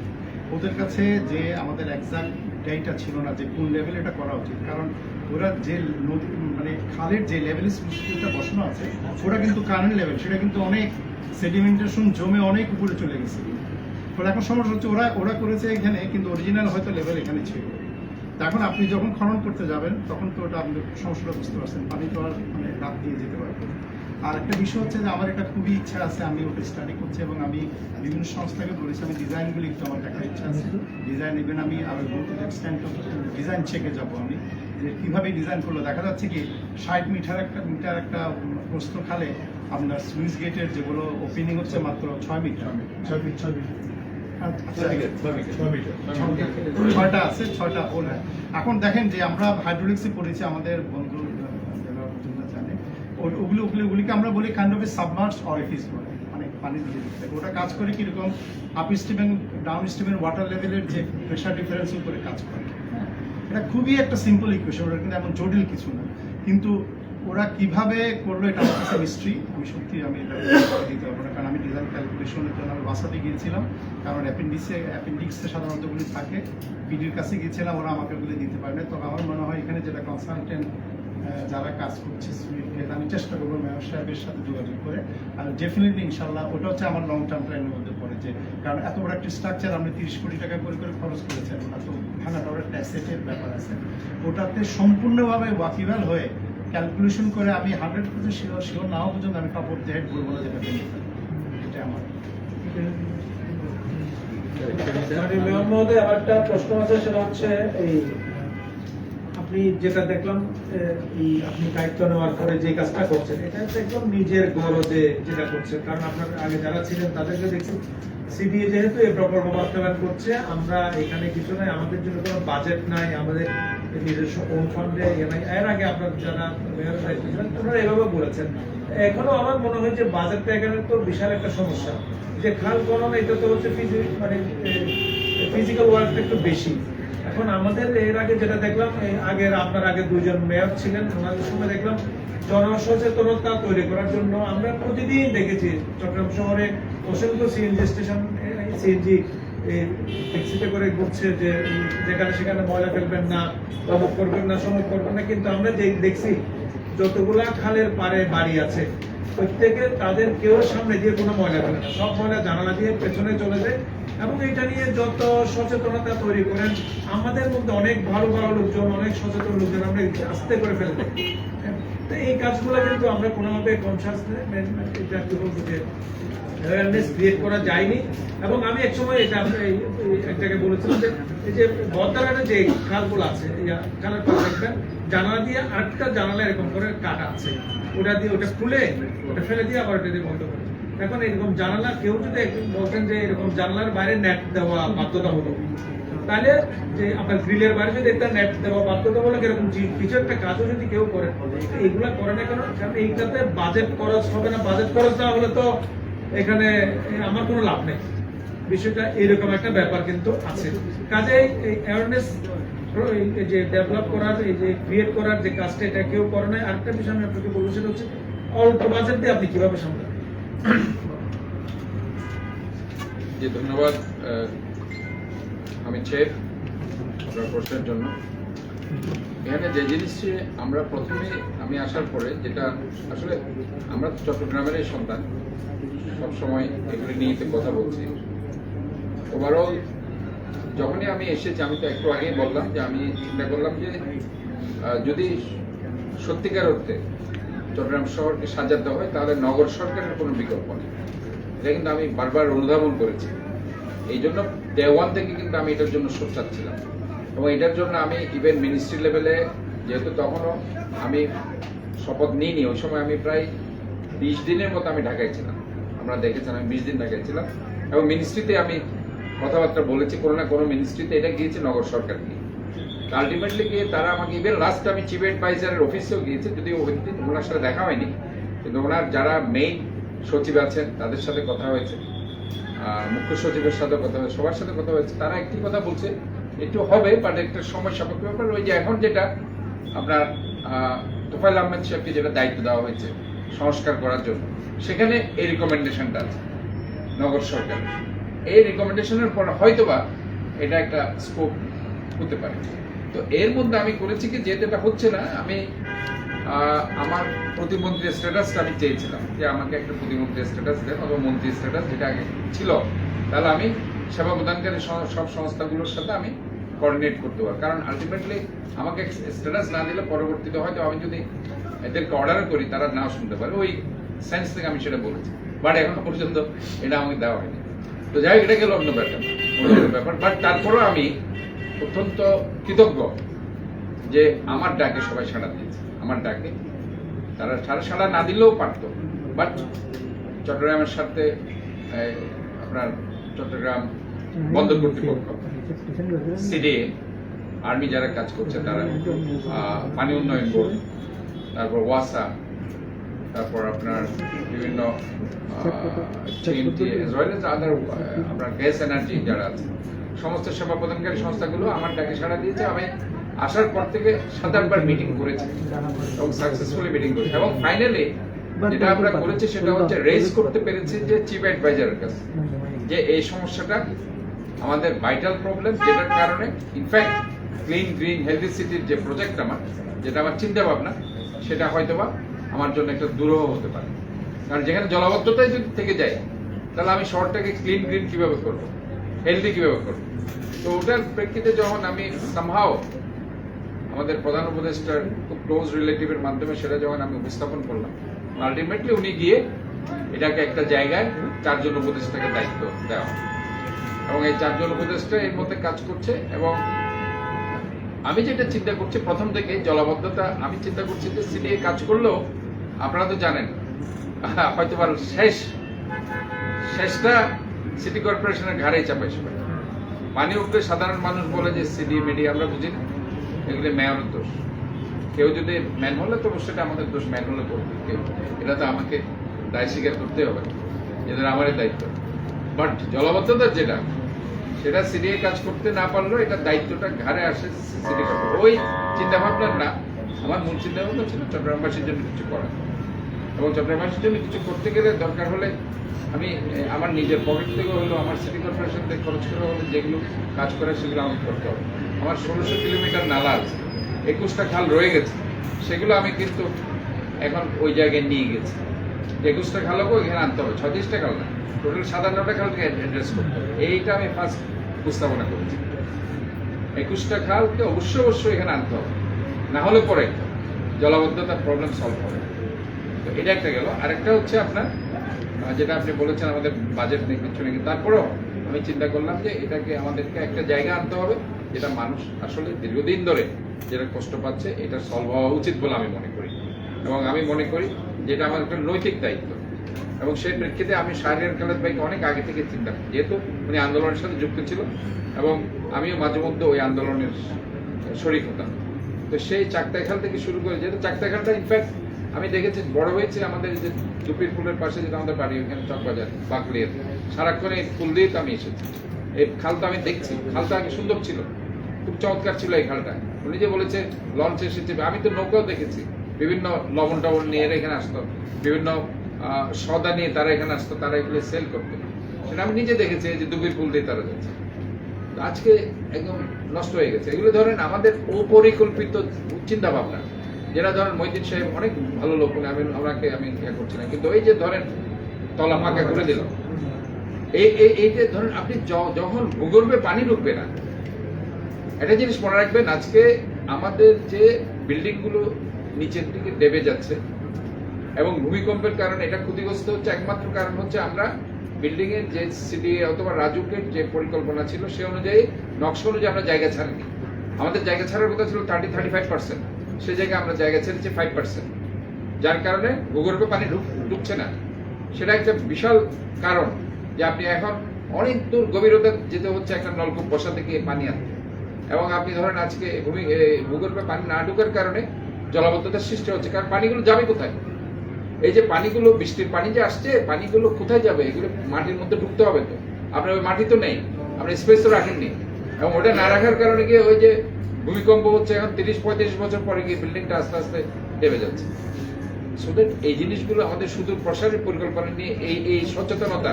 ওদের কাছে, যে আমাদের এক্সাক্ট ডেটা ছিল না যে কোন লেভেলে এটা করা উচিত। কারণ ওরা যে নদী মানে খালের যে লেভেলে স্লুইসটা বসানো আছে, ওটা কিন্তু কারেন্ট লেভেল, সেটা কিন্তু অনেক সেডিমেন্টেশন জমে অনেক উপরে চলে গেছে। এখন সমস্যা হচ্ছে ওরা করেছে এখানে, কিন্তু অরিজিনাল হয়তো লেভেল এখানে ছিল। এখন আপনি যখন খনন করতে যাবেন তখন তো ওটা আপনি সমস্যাটা বুঝতে পারছেন, পানি তো আর মানে রাত দিয়ে যেতে পারবে। আর একটা বিষয় হচ্ছে যে আমার এটা খুবই ইচ্ছা আছে, আমি ওটা স্টাডি করছি এবং আমি বিভিন্ন সংস্থাকে বলেছি আমি ডিজাইনগুলি একটু আমার দেখার ইচ্ছা আছে। ডিজাইন ইভেন আমি আরো এক্সটেন্ট ডিজাইন চেকে যাবো আমি, যে কীভাবে ডিজাইন করলো। দেখা যাচ্ছে কি 60 মিটার একটা প্রস্থ খালে আপনার সুইচ গেটের যেগুলো ওপেনিং হচ্ছে মাত্র 6 মিটার। 6টা আছে, 6টা হোল। এখন দেখেন যে আমরা হাইড্রোলিক্সে পড়েছি, আমাদের বন্ধু জানে, ওগুলিকে আমরা বলি kind of A submerge orifice বলে, মানে পানি দিয়ে দিতে। ওটা কাজ করে কিরকম, আপ স্ট্রিম এবং ডাউন স্ট্রিমের ওয়াটার লেভেলের যে প্রেশার ডিফারেন্স উপরে কাজ করে। এটা খুবই একটা সিম্পল ইকুয়েশন, ওটা কিন্তু এমন জটিল কিছু না। কিন্তু ওরা কিভাবে করলো এটা আমার কাছে মিস্ট্রি। আমি সত্যি আমি এটা দিতে পারবো না, কারণ আমি ডিজাইন ক্যালকুলেশনের জন্য আমি বাসাতে গিয়েছিলাম, কারণ অ্যাপেন্ডিক্সে সাধারণত ওগুলি থাকে। পিডির কাছে গিয়েছিলাম, ওরা আমাকে ওগুলি দিতে পারে না। তবে আমার মনে হয় এখানে যেটা কনসালটেন্ট যারা কাজ করছে আমি চেষ্টা করবো মেয়র সাহেবের সাথে যোগাযোগ করে। আর ডেফিনেটলি ইনশাল্লাহ ওটা হচ্ছে আমার লং টার্ম প্ল্যানের মধ্যে পড়ে, যে কারণ এত বড় একটা স্ট্রাকচার আপনি 30 কোটি টাকা করে খরচ করেছেন, ওটা তো ভাঙাটা একটা অ্যাসেটের ব্যাপার আছে। ওটাতে সম্পূর্ণভাবে ওয়াকিবল হয়ে ক্যালকুলেশন করে আমি 100% শিওর নাও পর্যন্ত আমি কাপড় দিয়ে বলবো না, যেটা এটা আমার। মেয়র মহোদয়, আমার একটা প্রশ্ন আছে, সেটা হচ্ছে এই আপনি যেটা দেখলাম এই আপনি দায়িত্ব নেওয়ার পরে যে কাজটা করছেন, এটা হচ্ছে একদম নিজের গরজে যেটা করছেন। কারণ আপনার আগে যারা ছিলেন তাদেরকে দেখছি সিডিএ যেহেতু এই প্রকল্প বাস্তবায়ন করছে, আমরা এখানে কিছু নাই, আমাদের জন্য কোনো বাজেট নাই, আমাদের নিজস্ব ওন ফান্ডে নাই। এর আগে আপনার যারা মেয়র দায়িত্ব ছিলেন ওনারা এভাবে বলেছেন। এখনো আমার মনে হয় যে বাজেটটা এখানে তো বিশাল একটা সমস্যা, যে খাল খনন এটা তো হচ্ছে মানে ফিজিক্যাল ওয়ার্কটা একটু বেশি। এখন আমাদের এর আগে যেটা দেখলাম, আপনার আগে দুইজন মেয়র ছিলেন, ওনাদের সময় দেখলাম জনসচেতনতা তৈরি করার জন্য আমরা প্রতিদিন দেখেছি চট্টগ্রাম শহরে অসংখ্য সিএনজি স্টেশন, সিএনজি ট্যাক্সিতে করে ঘুরছে যে যেখানে সেখানে ময়লা ফেলবেন না, অমুক করবেন না, সমুক করবেন না। কিন্তু আমরা দেখছি যতগুলা খালের পাড়ে বাড়ি আছে প্রত্যেকে তাদের কেউ সামনে দিয়ে কোনো ময়লা ফেলে না, সব ময়লা জানালা দিয়ে পেছনে চলে যায়। এবং এটা নিয়ে যত সচেতনতা তৈরি করেন, আমাদের মধ্যে অনেক ভালো ভালো লোকজন, অনেক সচেতন লোকজন আমরা আস্তে করে ফেলে দেয়। তো এই কাজগুলো কিন্তু আমরা কোনোভাবে অ্যাওয়ারনেস ক্রিয়েট করা যায়নি। এবং আমি এক সময় এটা এক জায়গায় বলেছিলাম যে এই যে বদ্দারাটে যে খালগুলো আছে, খালের পর দেখবেন জানালা দিয়ে আরেকটা জানালা এরকম করে কাটা আছে, ওটা দিয়ে ওটা খুলে ওটা ফেলে দিয়ে আবার ওটা দিয়ে বন্ধ করে। এখন এরকম জানালা কেউ যদি বলতেন যে এরকম জানালার বাইরে নেট দেওয়া বাধ্যতামূলক, তাহলে যে আপনার গ্রিলের বাইরে যদি একটা নেট দেওয়া বাধ্যতামূলক, এরকম কিছু একটা কাজও যদি কেউ করে, এইগুলা করে না কেন? কারণ এইটাতে বাজেট খরচ হবে না। বাজেট খরচ না হলে তো এখানে আমার কোনো লাভ নেই। বিষয়টা এরকম একটা ব্যাপার কিন্তু আছে। কাজেই এই অ্যাওয়ারনেস যে ডেভেলপ করার, এই যে ক্রিয়েট করার যে কাজটা, এটা কেউ করে না। আরেকটা বিষয় আমি আপনাকে বলবো, সেটা হচ্ছে অল্প বাজেট দিয়ে আপনি কিভাবে সামলাবেন। জি, ধন্যবাদ আমি শেখ আপনার প্রশ্নের জন্য। এখানে যে জিনিসটি আমরা প্রথমে আমি আসার পরে যেটা আসলে আমরা চট্টগ্রামেরই সন্তান, সবসময় এগুলি নিয়ে কথা বলছি। ওভারঅল যখনই আমি এসেছি, আমি তো একটু আগেই বললাম যে আমি চিন্তা করলাম যে যদি সত্যিকার অর্থে চট্টগ্রাম শহরকে সাজাতে হয় তাহলে নগর সরকারের কোনো বিকল্প নেই। এটা কিন্তু আমি বারবার অনুধাবন করেছি। এই জন্য ডে ওয়ান থেকে কিন্তু আমি এটার জন্য সোচ্চার ছিলাম। এবং এটার জন্য আমি ইভেন মিনিস্ট্রি লেভেলে, যেহেতু তখনও আমি শপথ নিইনি, ওই সময় আমি প্রায় 20 দিনের মতো আমি ঢাকায় ছিলাম। আমরা দেখেছেন আমি 20 দিন ঢাকায় ছিলাম এবং মিনিস্ট্রিতে আমি কথাবার্তা বলেছি, কোনো না কোনো মিনিস্ট্রিতে এটা গিয়েছে নগর সরকারকে। আলটিমেটলি গিয়ে তারা আমাকে ইভেন লাস্ট আমি চিফ অ্যাডভাইজারের অফিসেও গিয়েছি, যদিও ওনার সাথে দেখা হয়নি, কিন্তু ওনার যারা মেইন সচিব আছেন তাদের সাথে কথা হয়েছে, মুখ্য সচিবের সাথে কথা হয়েছে, সবার সাথে কথা হয়েছে। তারা একটি কথা বলছে, একটু হবে বাট একটা সময় সাপেক্ষ ব্যাপার। ওই যে এখন যেটা আপনার তোফায়েল আহমেদ সাহেবকে যেটা দায়িত্ব দেওয়া হয়েছে সংস্কার করার জন্য, সেখানে এই রিকমেন্ডেশনটা আছে নগর সরকার। এই রিকমেন্ডেশনের পর হয়তোবা এটা একটা স্কোপ হতে পারে। তো এর মধ্যে আমি করেছি কি, যেহেতু এটা হচ্ছে না, আমি আমার প্রতিমন্ত্রীর স্ট্যাটাসটা আমি চেয়েছিলাম যে আমাকে একটা প্রতিমন্ত্রীর স্ট্যাটাস দেন অথবা মন্ত্রীর স্ট্যাটাস, যেটা আগে ছিল, তাহলে আমি সেবা প্রদানকারী সব সংস্থাগুলোর সাথে আমি কোঅর্ডিনেট করতে পারবো। কারণ আলটিমেটলি আমাকে স্ট্যাটাস না দিলে পরবর্তীতে হয়তো আমি যদি এদেরকে অর্ডার করি তারা নাও শুনতে পারে, ওই সেন্স থেকে আমি সেটা বলেছি। বাট এখনো পর্যন্ত এটা আমাকে দেওয়া হয়নি। তো যাই হোক, এটা গেল অন্য ব্যাপার। বাট তারপরেও আমি অত্যন্ত কৃতজ্ঞ যে আমার ডাকে সবাই সাড়া দিয়েছে। আমার ডাকে তারা সাড়া না দিলেও পারতো, বাট চট্টগ্রামের সাথে আপনার চট্টগ্রাম বন্দর কর্তৃপক্ষ, সিডিএ, আর্মি যারা কাজ করছে তারা, পানি উন্নয়ন বোর্ড, তারপর ওয়াসা, তারপর আপনার বিভিন্ন আপনার গ্যাস এনার্জি যারা আছে, সমস্ত সেবা প্রদানকারী সংস্থাগুলো আমার ডাকে সাড়া দিয়েছে। আমি আসার পর থেকে 7-8 বার মিটিং করেছি এবং সাকসেসফুলি মিটিং করেছি। এবং ফাইনালি যেটা আমরা করেছি সেটা হচ্ছে রেজ করতে পেরেছি যে চিফ অ্যাডভাইজারের কাছে, যে এই সমস্যাটা আমাদের ভাইটাল প্রবলেম, যেটার কারণে ইনফ্যাক্ট ক্লিন গ্রিন হেলদি সিটির যে প্রজেক্ট আমার, যেটা আমার চিন্তা ভাবনা, সেটা হয়তোবা আমার জন্য একটা দুরূহ হতে পারে। কারণ যেখানে জলাবদ্ধতায় যদি থেকে যায়, তাহলে আমি শহরটাকে ক্লিন গ্রিন কিভাবে করবো, হেলদি কিভাবে করবো। তো ওটার প্রেক্ষিতে যখন আমি সামহাও আমাদের প্রধান উপদেষ্টার খুব ক্লোজ রিলেটিভের মাধ্যমে সেটা যখন আমি উপস্থাপন করলাম, আলটিমেটলি উনি গিয়ে এটাকে একটা জায়গায় 4 জন উপদেষ্টাকে দায়িত্ব দেওয়া, এবং এই 4 জন উপদেষ্টা এর মধ্যে কাজ করছে। এবং আমি যেটা চিন্তা করছি প্রথম থেকে, জলাবদ্ধতা আমি চিন্তা করছি যে সিডিএ কাজ করলেও আপনারা তো জানেন হয়তো শেষটা সিটি কর্পোরেশনের ঘাড়েই চাপাই সবাই। পানি উঠলে সাধারণ মানুষ বলে যে সিডিএ মিডিয়া, আমরা বুঝি না, এগুলি মেয়রের দোষ। কেউ যদি ম্যান হলে তো সেটা আমাদের দোষ, ম্যান হলে করবে কেউ, এটা তো আমাকে দায় স্বীকার করতে হবে, এদের আমারই দায়িত্ব। বাট জলাবদ্ধতার যেটা, সেটা সিডিএ কাজ করতে না পারলেও এটা দায়িত্বটা ঘাড়ে আসে সিডি করতে। ওই চিন্তা ভাবনার না, আমার মূল চিন্তা ভাবনা ছিল চট্টগ্রামবাসীর জন্য কিছু করা, এবং চট্টগ্রামবাসীর জন্য কিছু করতে গেলে দরকার হলে আমি আমার নিজের পকেট থেকে হলো, আমার সিটি কর্পোরেশন থেকে খরচ করে হলে যেগুলো কাজ করে সেগুলো আমাকে করতে হবে। আমার 1600 কিলোমিটার নালা আছে, 21টা খাল রয়ে গেছে, সেগুলো আমি কিন্তু এখন ওই জায়গায় নিয়ে গেছি। 21টা খালকেও এখানে আনতে হবে, 36টা খাল না, টোটাল 57টা খালকে অ্যাড্রেস করতে হবে। এইটা আমি ফার্স্ট উপস্থাপনা করেছি। 21টা খালকে অবশ্যই এখানে আনতে হবে, না হলে পরে জলাবদ্ধতার প্রবলেম সলভ হবে। তো এটা একটা গেল। আরেকটা হচ্ছে আপনার যেটা আপনি বলেছেন আমাদের বাজেট নেই কিছু নাকি, তারপরেও আমি চিন্তা করলাম যে এটাকে আমাদেরকে একটা জায়গা আনতে হবে যেটা মানুষ আসলে দীর্ঘদিন ধরে যেটা কষ্ট পাচ্ছে, এটা সলভ হওয়া উচিত বলে আমি মনে করি। এবং আমি মনে করি যেটা আমার একটা নৈতিক দায়িত্ব, এবং সেই প্রেক্ষিতে আমি শাহরিয়ার খালেদ ভাইকে অনেক আগে থেকে চিন্তা করি, যেহেতু উনি আন্দোলনের সাথে যুক্ত ছিল এবং আমিও মাঝে মধ্যে ওই আন্দোলনের শরিক হতাম। তো সেই চাকতাইখাল থেকে শুরু করে, যেহেতু চাকতাইখালটা ইনফ্যাক্ট আমি দেখেছি বড় হয়েছে আমাদের যে দুপির পুলের পাশে যেটা আমাদের বাড়ি, ওখানে চকবাজার বাকলিয়ার, সারাক্ষণ এই ফুল দিয়ে তো আমি এসেছি। এই খালটা আমি দেখছি, খালটা আগে সুন্দর ছিল, খুব চমৎকার ছিল এই খালটা। উনি যে বলেছে লঞ্চ এসেছে, আমি তো নৌকাও দেখেছি, বিভিন্ন লবণ টবণ নিয়ে এরা এখানে আসতো, বিভিন্ন সদা নিয়ে তারা এখানে আসতো, তারা এগুলো সেল করতো, সেটা আমি নিজে দেখেছি, যে দুপির পুল দিয়ে তারা যাচ্ছে। আজকে একদম নষ্ট হয়ে গেছে। এগুলো ধরেন আমাদের অপরিকল্পিত চিন্তা ভাবনা, যেটা ধরেন মহিউদ্দিন সাহেব অনেক ভালো লোক, ওনাকে আমি ইয়ে করছি না, কিন্তু এই যে ধরেন তলা ফাঁকা করে দিল, এই যে ধরেন আপনি যখন ভূগর্ভে পানি ঢুকবে না, একটা জিনিস মনে রাখবেন, আজকে আমাদের যে বিল্ডিং গুলো নিচের দিকে দেবে যাচ্ছে এবং ভূমিকম্পের কারণে এটা ক্ষতিগ্রস্ত হচ্ছে, একমাত্র কারণ হচ্ছে আমরা বিল্ডিং এর যে সিডি অথবা রাজুকের যে পরিকল্পনা ছিল সে অনুযায়ী, নকশা অনুযায়ী আমরা জায়গা ছাড়িনি। আমাদের জায়গা ছাড়ার কথা ছিল 35%, সে জায়গায় আমরা জায়গা ছেড়েছি 5%, যার কারণে ভূগর্ভে পানি ঢুকছে না। সেটা একটা বিশাল কারণ যে আপনি এখন অনেক দূর গভীরতা যেতে হচ্ছে একটা নলকূপ বসাতে গিয়ে পানি আনতে, এবং আপনি ধরেন আজকে ভূগর্ভে পানি না ঢুকার কারণে জলাবদ্ধতার সৃষ্টি হচ্ছে। কারণ পানিগুলো যাবে কোথায়? এই যে পানিগুলো, বৃষ্টির পানি যে আসছে, পানিগুলো কোথায় যাবে? এগুলো মাটির মধ্যে ঢুকতে হবে। তো আপনার ওই মাটি তো নেই, আপনার স্পেস তো রাখেননি, এবং ওটা না রাখার কারণে গিয়ে ওই যে ভূমিকম্প হচ্ছে, এখন 30-35 বছর পরে গিয়ে বিল্ডিংটা আস্তে আস্তে দেবে যাচ্ছে। এই জিনিসগুলো আমাদের শুধু প্রসারের পরিকল্পনা নিয়ে এই সচেতনতা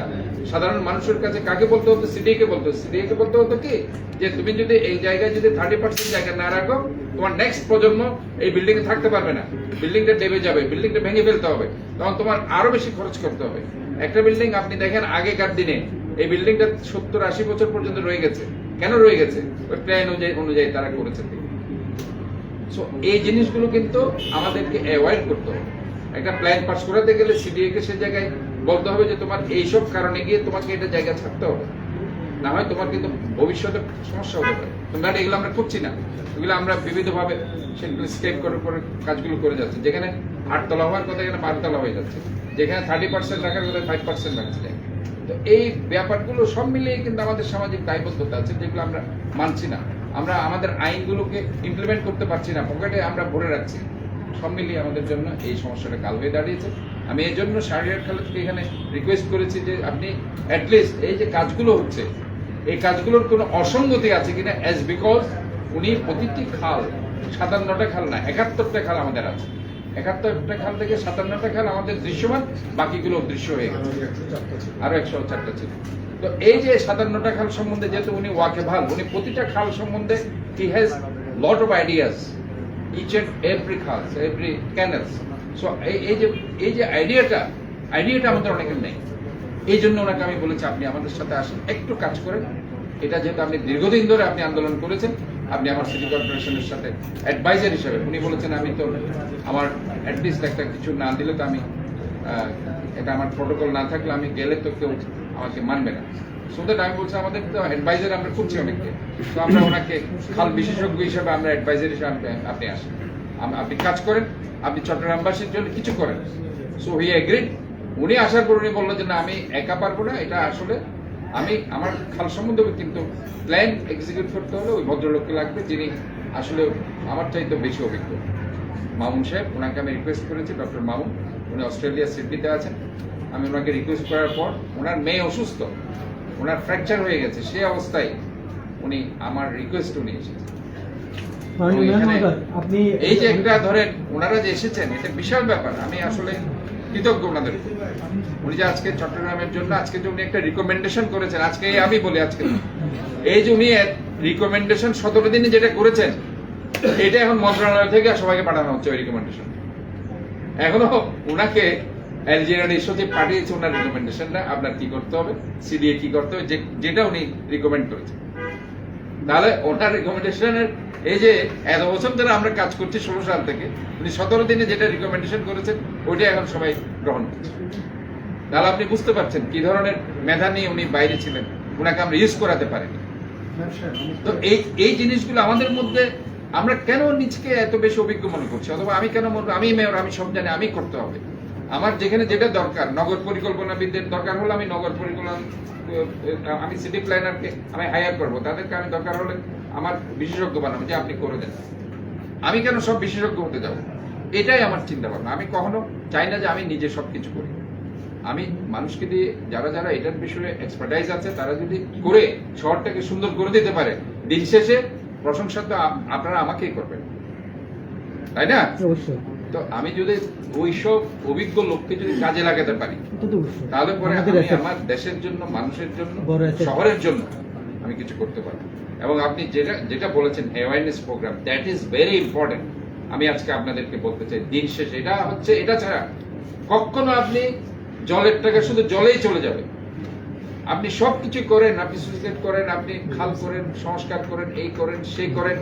সাধারণ মানুষের কাছে কাকে বলতে হতো? সিডিএকে বলতে হতো। সিডিএকে বলতে হতো কি, যে তুমি যদি এই জায়গায় যদি 30% জায়গা না রাখো, তোমার নেক্সট প্রজন্ম এই বিল্ডিং এ থাকতে পারবে না, বিল্ডিংটা দেবে যাবে, বিল্ডিংটা ভেঙে ফেলতে হবে, তখন তোমার আরো বেশি খরচ করতে হবে। একটা বিল্ডিং আপনি দেখেন আগেকার দিনে এই বিল্ডিংটা 70-80 বছর পর্যন্ত রয়ে গেছে। কেন রয়ে গেছে? ওই প্ল্যান অনুযায়ী তারা করেছে। সো এই জিনিসগুলো কিন্তু আমাদেরকে অ্যাভয়েড করতে হবে। একটা প্ল্যান পাস করাতে গেলে সিডিএ কে সে জায়গায় বলতে হবে যে তোমার এইসব কারণে গিয়ে তোমাকে এটা জায়গা ছাড়তে হবে, না হয় তোমার কিন্তু ভবিষ্যতে সমস্যা হতে পারে। তোমরা এগুলো আমরা করছি না, এগুলো আমরা বিবিধভাবে সেগুলো স্কেপ করে করে কাজগুলো করে যাচ্ছে। যেখানে 8 তলা হওয়ার কথা এখানে 12 তলা হয়ে যাচ্ছে, যেখানে 30% রাখার কথা 5% রাখছে। তো এই ব্যাপারগুলো সব মিলিয়ে কিন্তু আমাদের সামাজিক দায়বদ্ধতা আছে, যেগুলো আমরা মানছি না। আমরা আমাদের আইনগুলোকে ইমপ্লিমেন্ট করতে পারছি না, পকেটে আমরা ভরে রাখছি। সব মিলিয়ে আমাদের জন্য এই সমস্যাটা কাল হয়ে দাঁড়িয়েছে। আমি এই জন্য শাহরিয়ার খালেদকে এখানে রিকোয়েস্ট করেছি যে আপনি অ্যাটলিস্ট এই যে কাজগুলো হচ্ছে, এই কাজগুলোর কোনো অসঙ্গতি আছে কিনা, অ্যাজ বিকজ উনি প্রতিটি খাল, 57টা খাল না 71টা খাল আমাদের আছে, 71টা খাল থেকে 57টা খাল আমাদের দৃশ্যমান, বাকিগুলো অদৃশ্য হয়ে গেছে, আরো 104টা ছিল। তো এই যে 57টা খাল সম্বন্ধে যেহেতু উনি ওয়াকিবহাল, উনি প্রতিটা খাল সম্বন্ধে he has lot of ideas, each and every খাস, every canals. So এই যে আইডিয়াটা আমাদের অনেকের নেই। এই জন্য ওনাকে আমি বলেছি আপনি আমাদের সাথে আসেন, একটু কাজ করেন। এটা যেহেতু আপনি দীর্ঘদিন ধরে আপনি আন্দোলন করেছেন, আপনি আমার সিটি কর্পোরেশনের সাথে অ্যাডভাইজার হিসেবে, উনি বলেছেন আমি তো আমার অ্যাটলিস্ট একটা কিছু না দিলে তো আমি এটা আমার প্রোটোকল না থাকলে আমি গেলে তো কেউ আমাকে মানবে না। সো দ্যাট আমি বলছি আমাদের তো অ্যাডভাইজার আমরা খুঁজছি অনেককে, তো আমরা ওনাকে খাল বিশেষজ্ঞ হিসেবে আমরা অ্যাডভাইজার হিসেবে আপনি আসেন, আপনি কাজ করেন, আপনি চট্টগ্রামবাসীর জন্য কিছু করেন। So he agreed. উনি আসার পর উনি বললো যে না আমি একা পারবো না, এটা আসলে আমি আমার খাল সম্বন্ধে কিন্তু প্ল্যান এক্সিকিউট করতে হলে ওই ভদ্রলোককে লাগবে যিনি আসলে আমার চাইতে বেশি অভিজ্ঞ। মামুন সাহেব, ওনাকে আমি রিকোয়েস্ট করেছি, ডক্টর মামুন, উনি অস্ট্রেলিয়া সিডনিতে আছেন। আমি ওনাকে রিকোয়েস্ট করার পর ওনার মেয়ে অসুস্থ, ওনার ফ্র্যাকচার হয়ে গেছে, সেই অবস্থায় উনি আমার রিকোয়েস্ট উনি এসেছেন। মাননীয় মেয়র এখানে মহোদয়, আপনি এই যে একটা ধরেন ওনারা যে এসেছেন, এটা বিশাল ব্যাপার। আমি আসলে কৃতজ্ঞ ওনাদের উপর। উনি যে আজকে চট্টগ্রামের জন্য আজকে যে উনি একটা রিকমেন্ডেশন করেছেন, আজকে আমি বলি আজকে এই যে উনি রিকমেন্ডেশন 17 দিনে যেটা করেছেন, এটা এখন মন্ত্রণালয় থেকে সবাইকে পাঠানো হচ্ছে ওই রিকমেন্ডেশন। এখনো উনাকে অ্যালজেরিয়ার সচিব পাঠিয়েছে ওনার রিকমেন্ডেশনটা, আপনার কি করতে হবে, সিডিএ কি করতে হবে, যেটা উনি রিকমেন্ড করেছেন। তাহলে ওনার রিকমেন্ডেশনের এই যে এত বছর ধরে আমরা কাজ করছি 16 সাল থেকে, উনি 17 দিনে যেটা রিকমেন্ডেশন করেছেন ওইটা এখন সবাই গ্রহণ করছে। তাহলে আপনি বুঝতে পারছেন কি ধরনের মেধা নিয়ে উনি বাইরে ছিলেন, উনাকে আমরা ইউজ করাতে পারিনি। তো এই জিনিসগুলো আমাদের মধ্যে, আমরা কেন নিজকে এত বেশি অভিজ্ঞ মনে করছি, অথবা আমি কেন আমি মেয়র, আমি সব জানি, আমি করতে হবে। আমার যেখানে যেটা দরকার, নগর পরিকল্পনাবিদদের দরকার হলে আমি নগর পরিকল্পনা, আমি সিটি প্ল্যানারকে আমি হায়ার করবো, তাদেরকে আমি দরকার হলে আমার বিশেষজ্ঞ বানাবো যে আপনি করে দেন। আমি কেন সব বিশেষজ্ঞ হতে যাবো? এটাই আমার চিন্তা ভাবনা। আমি কখনো চাই না যে আমি নিজে সবকিছু করি। আমি মানুষকে দিয়ে, যারা যারা এটার বিষয়ে এক্সপার্টাইজ আছে, তারা যদি করে শহরটাকে সুন্দর করে দিতে পারে, দিন শেষে প্রশংসা তো আপনারা আমাকেই করবেন, তাই না? অবশ্যই, তো আমি যদি ওইসব অভিজ্ঞ লোককে যদি কাজে লাগাতে পারি, এটা তো অবশ্যই। তাহলে পরে আমাদের আমি asset। আমার দেশের জন্য, মানুষের জন্য, বড় asset। শহরের জন্য আমি কিছু করতে পারবো। এবং আপনি যেটা যেটা বলেছেন awareness programme, that is very important. আমি আজকে আপনাদেরকে বলতে চাই, দিন শেষে এটা হচ্ছে, এটা ছাড়া কখনো আপনি জলের টাকা শুধু জলেই চলে যাবে। আপনি সবকিছু করেন, আপনি সুইসাইড করেন, আপনি খাল করেন, সংস্কার করেন, এই করেন, সেই করেন,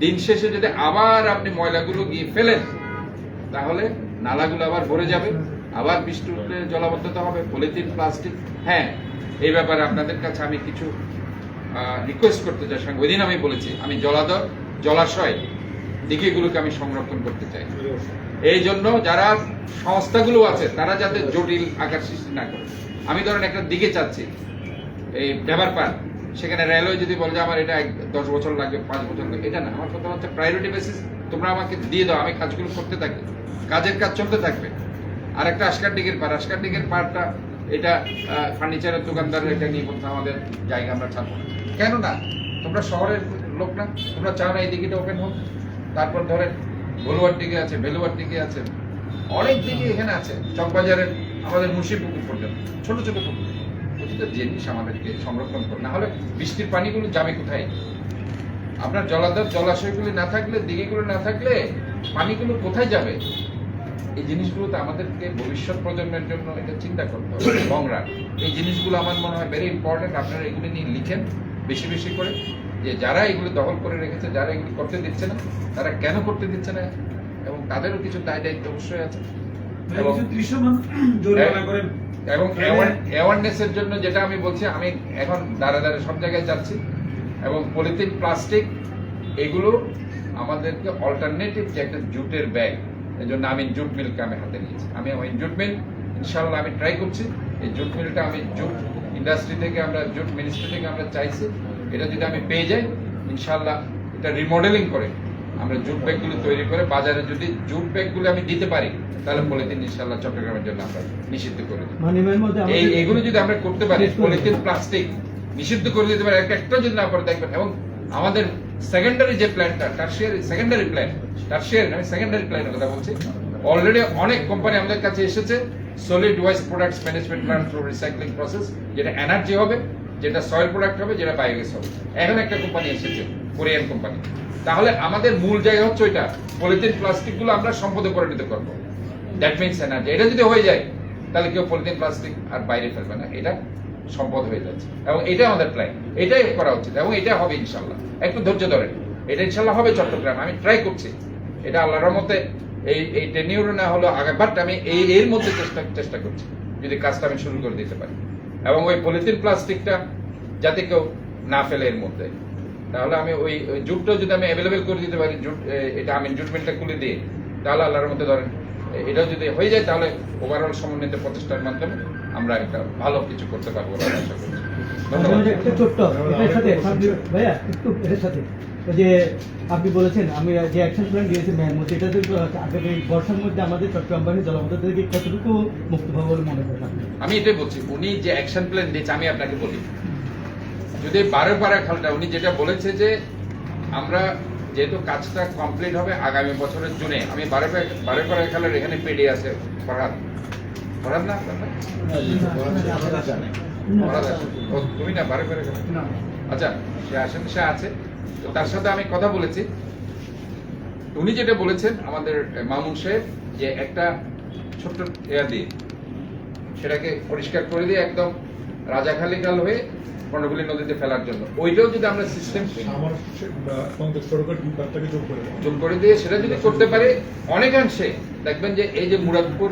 দিন শেষে যদি আবার আপনি ময়লাগুলো গিয়ে ফেলেন, তাহলে নালাগুলো আবার ভরে যাবে, আবার বৃষ্টি উঠলে জলাবদ্ধতা হবে, পলিথিন, প্লাস্টিক। হ্যাঁ, এই ব্যাপারে আপনাদের কাছে আমি কিছু রিকোয়েস্ট করতে চাই। ওই দিন আমি বলেছি, আমি জলাধর, জলাশয়, দিকেগুলোকে আমি সংরক্ষণ করতে চাই। এই জন্য যারা সংস্থাগুলো আছে, তারা যাতে জটিল আকার সৃষ্টি না করে। আমি ধরেন একটা দিকে চাচ্ছি, এই ডেবার পার, সেখানে রেলওয়ে যদি বলে যে আমার এটা 10 বছর লাগবে, 5 বছর লাগবে, এটা না। আমার কথা হচ্ছে প্রায়োরিটি বেসিস, তোমরা আমাকে দিয়ে দাও, আমি কাজগুলো করতে থাকি, কাজের কাজ চলতে থাকবে। আর একটা আশকার দিকের পার, আশকার দিকের পারটা এটা ফার্নিচারের দোকানদারের, এটা নিয়ে বলতে আমাদের জায়গা আমরা ছাড়বো না। কেন না? তোমরা শহরের লোক না, তোমরা চাও না এই দিকেটা ওপেন হোক? তারপর ধরেন বলুয়ার দিকে আছে, বেলুয়ার দিকে আছে, অনেক দিকে এখানে আছে, চকবাজারের আমাদের মুন্সিপুকুর পর্যন্ত, ছোট ছোট পুকুর। প্রতিটা জিনিস আমাদেরকে সংরক্ষণ করে, না হলে বৃষ্টির পানিগুলো যাবে কোথায়? আপনার জলাধার, জলাশয়গুলি না থাকলে, দিঘিগুলো না থাকলে পানিগুলো কোথায় যাবে? এই জিনিসগুলো তো আমাদেরকে ভবিষ্যৎ প্রজন্মের জন্য এটা চিন্তা করতে হবে, লং রান। এই জিনিসগুলো আমার মনে হয় ভেরি ইম্পর্টেন্ট। আপনারা এগুলো নিয়ে লিখেন বেশি বেশি করে, যে যারা এগুলো দখল করে রেখেছে, যারা এগুলো করতে দিচ্ছে না, তারা কেন করতে দিচ্ছে না, এবং তাদেরও কিছু দায় দায়িত্ব অবশ্যই আছে। এবং দৃশ্যমান জরিমানা করেন। এবং অ্যাওয়ারনেসের জন্য যেটা আমি বলছি, আমি এখন দাঁড়ে দাঁড়ে সব জায়গায় যাচ্ছি, এবং পলিথিন, প্লাস্টিক, এগুলো আমাদেরকে অল্টারনেটিভ যে একটা জুটের ব্যাগ, এই জন্য আমি জুট মিলকে আমি হাতে নিয়েছি। আমি ওই জুট মিল ইনশাল্লাহ আমি ট্রাই করছি। এই জুট মিলটা আমি জুট ইন্ডাস্ট্রি থেকে, আমরা জুট মিনিস্ট্রি থেকে আমরা চাইছি, এটা যদি আমি পেয়ে যাই, ইনশাল্লাহ এটা রিমডেলিং করে আমরা জুট ব্যাগগুলো তৈরি করে বাজারে যদি জুট ব্যাগগুলো আমি দিতে পারি, তাহলে পলিথিন ইনশাল্লাহ চট্টগ্রামের জন্য আমরা নিষিদ্ধ করে দেব। এইগুলো যদি আমরা করতে পারি, পলিথিন, প্লাস্টিক নিষিদ্ধ করে দিতে পারি, একটা যদি না করে দেখবেন। এবং আমাদের সেকেন্ডারি যে প্ল্যানটা, সেকেন্ডারি প্ল্যানের কথা বলছি, অলরেডি অনেক কোম্পানি আমাদের কাছে এসেছে, solid waste products management plan for recycling process, যেটা এনার্জি হবে, যেটা সয়েল প্রোডাক্ট হবে, যেটা বায়োগ্যাস হবে। এখন একটা কোম্পানি এসেছে, কোরিয়ান কোম্পানি। তাহলে আমাদের মূল জায়গা হচ্ছে ওইটা, পলিথিন, প্লাস্টিক গুলো আমরা সম্পদে পরিণত করবো। That means energy. এটা যদি হয়ে যায়, তাহলে কেউ পলিথিন, প্লাস্টিক আর বাইরে ফেলবে না, এটা সম্পদ হয়ে যাচ্ছে। এবং এটা আমাদের প্ল্যান, এটাই করা উচিত, এবং এটা হবে ইনশাল্লাহ। একটু ধৈর্য ধরেন, এটা ইনশাল্লাহ হবে চট্টগ্রাম। আমি ট্রাই করছি, এটা আল্লাহর রহমতে এই টেনিউরে না হলো আগে, বাট আমি এর মধ্যে চেষ্টা করছি, যদি কাজটা আমি শুরু করে দিতে পারি। এবং ওই পলিথিন, প্লাস্টিকটা যাতে কেউ না ফেলে এর মধ্যে, তাহলে আমি ওই জুটটাও যদি আমি অ্যাভেলেবেল করে দিতে পারি, জুট, এটা আমি জুট মিলটা খুলে দিয়ে, তাহলে আল্লাহর মধ্যে ধরেন এটাও যদি হয়ে যায়, তাহলে ওভারঅল সমন্বিত প্রচেষ্টার মাধ্যমে আমরা একটা ভালো কিছু করতে পারবো বলে আশা করছি। ধন্যবাদ। একটা ছোট্ট এটার সাথে ভাইয়া, একটু এটার সাথে যে আপনি বলেছেন আমি যে অ্যাকশন প্ল্যান দিয়েছি মেয়ের মধ্যে, এটা তো আগামী বর্ষার মধ্যে আমাদের চট্টগ্রামবাসী জলাবদ্ধতা থেকে কতটুকু মুক্ত পাবো বলে মনে করেন আপনি? আমি এটাই বলছি, উনি যে অ্যাকশন প্ল্যান দিয়েছে, আমি আপনাকে বলি, যদি বারোপাড়া খালটা উনি যেটা বলেছে যে আমরা যেহেতু কাজটা কমপ্লিট হবে আগামী বছরের জুনে, আমি বারোপাড়া খালের এখানে পেডি আছে ফরহাদ না ফরহাদ আছে। ও, তুমি না বারোপাড়া খাল? না আচ্ছা, সে আছে। তো তার সাথে আমি কথা বলেছি। উনি যেটা বলেছেন আমাদের মামুন সাহেব, যে একটা ছোট্ট এয়ার দিয়ে সেটাকে পরিষ্কার করে দিয়ে একদম রাজাখালী খাল হয়ে কর্ণফুলী নদীতে ফেলার জন্য, ওইটাও যদি আমরা সিস্টেম যোগ করে দিয়ে সেটা যদি করতে পারি, অনেকাংশে দেখবেন যে এই যে মুরাদপুর,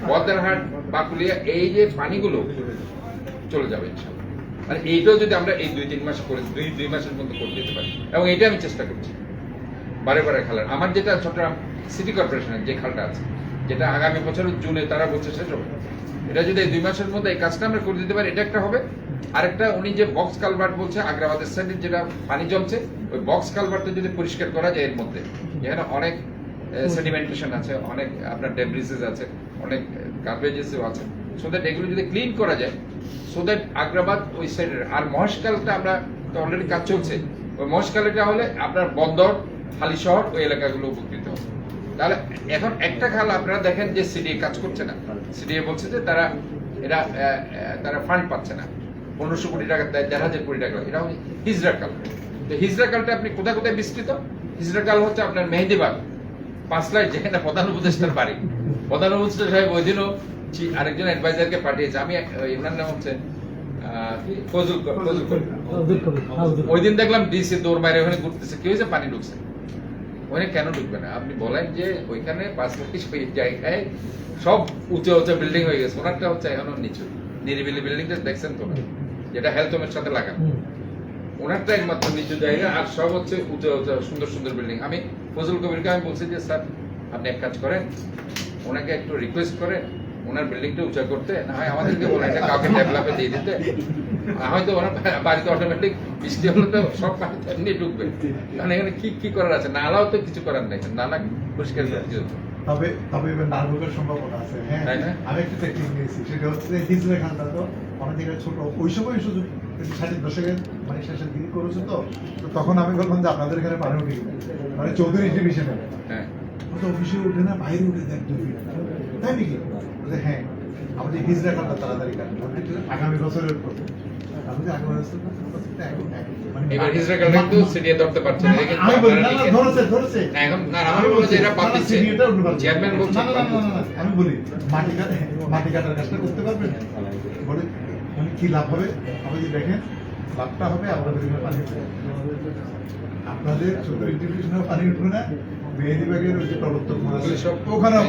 বদরহাট, বাকুলিয়া, এই যে পানিগুলো চলে যাবে ইনশাআল্লাহ। আর এইটাও যদি আমরা এই 2-3 মাস করে দুই মাসের মধ্যে করে দিতে পারি, এবং এটা আমি চেষ্টা করছি। বারে খালের আমার যেটা চট্টগ্রাম সিটি কর্পোরেশনের যে খালটা আছে, যেটা আগামী বছরের জুনে তারা বলছে শেষ হবে, এটা যদি এই 2 মাসের মধ্যে এই কাজটা আমরা করে দিতে পারি, এটা একটা হবে। আরেকটা উনি যে বক্স কালভার্ট বলছে আগ্রাবাদের সাইডে যেটা পানি জমছে, ওই বক্স কালভার্টটা যদি পরিষ্কার করা যায় এর মধ্যে, যেখানে অনেক সেডিমেন্টেশন আছে, অনেক আপনার ডেব্রিসেস আছে, অনেক গার্বেজেসও আছে, সো দ্যাট এগুলো যদি ক্লিন করা যায়, সো দ্যাট আগ্রাবাদ ওই সাইডের, আর মহেশখালটা আমরা তো অলরেডি কাজ চলছে, ওই মহেশখালটা হলে আপনার বন্দর, হালিশহর, ওই এলাকাগুলো উপকৃত হবে। তাহলে এখন একটা খাল আপনারা দেখেন যে সিডিএ কাজ করছে না, সিডিএ বলছে যে তারা ফান্ড পাচ্ছে না, 1500 কোটি টাকা দেয়, 1500 কোটি টাকা, এটা হিজরা খাল। তো হিজরা খালটা আপনি কোথায় কোথায় বিস্তৃত? হিজরা খাল হচ্ছে আপনার মেহেদিবাগ 5 লাইট, যেখানে প্রধান উপদেষ্টার বাড়ি। প্রধান উপদেষ্টা সাহেব ওই দিনও আরেকজন অ্যাডভাইজারকে পাঠিয়েছে, আমি ওনার নাম হচ্ছে ফজল করিম। ওই দিন দেখলাম ডিসি দৌড় মারে ওখানে ঘুরতেছে, কি হয়েছে? পানি ঢুকছে। ওখানে কেন ঢুকবে না? আপনি বলেন যে ওইখানে 5 লাখ জায়গায় সব উঁচু বিল্ডিং হয়ে গেছে, ওনারটা হচ্ছে এখনো নিচু নিরিবিলি বিল্ডিংটা দেখছেন তো, যেটা হেলথ হোমের সাথে লাগানো, ওনারটা একমাত্র নিচু জায়গা, আর সব হচ্ছে উঁচু সুন্দর সুন্দর বিল্ডিং। আমি ফজল কবিরকে আমি বলছি যে স্যার আপনি এক কাজ করেন, ওনাকে একটু রিকোয়েস্ট করেন ওনার বিল্ডিংটা উঁচা করতে, না হয় আমাদেরকে বলেন এটা কাউকে ডেভেলপে দিয়ে দিতে, হয়তো ওনার বাড়িতে অটোমেটিক বৃষ্টি হলে তো সব পানি এমনি ঢুকবে। কারণ এখানে কি করার আছে? নালাও তো কিছু করার নেই, নালা পরিষ্কার করতে হবে। তবে এবার না ঢোকার সম্ভাবনা আছে। হ্যাঁ, তাই না? আমি একটা টেকনিক নিয়েছি, সেটা হচ্ছে হিজড়া খালটা তো অনেক জায়গায় ছোট, ওই সময় সুযোগ 60 দশকের মানে শেষের দিকে করেছে, তো তখন আমি বললাম যে আপনাদের এখানে পানি উঠে গেছে, মানে চৌধুরী ডিভিশনে হ্যাঁ, অফিসে উঠে না, বাইরে উঠে দেখ তাই নাকি? হ্যাঁ, আমাদের হিজড়া খালটা তাড়াতাড়ি কাটবে আগামী বছরের পর। আমাদের আগামী বছর এবার হিজড়া খালটা কিন্তু সিডিএ ধরতে পারছে না, দেখেন আমি বলি না, ধরেছে না, এখন না, আমি বলছি এরা বাদ দিচ্ছে, চেয়ারম্যান বলছে আমি বলি মাটি কাটার কাজটা করতে পারবেন, বলে মানে কি লাভ হবে? আপনি যদি দেখেন লাভটা হবে আপনাদের এখানে পানি উঠবে, আপনাদের চৌধুরী ডিভিশনেও পানি উঠবে না, মেহেদিবাগের ওই যে প্রবর্তক ওখানেও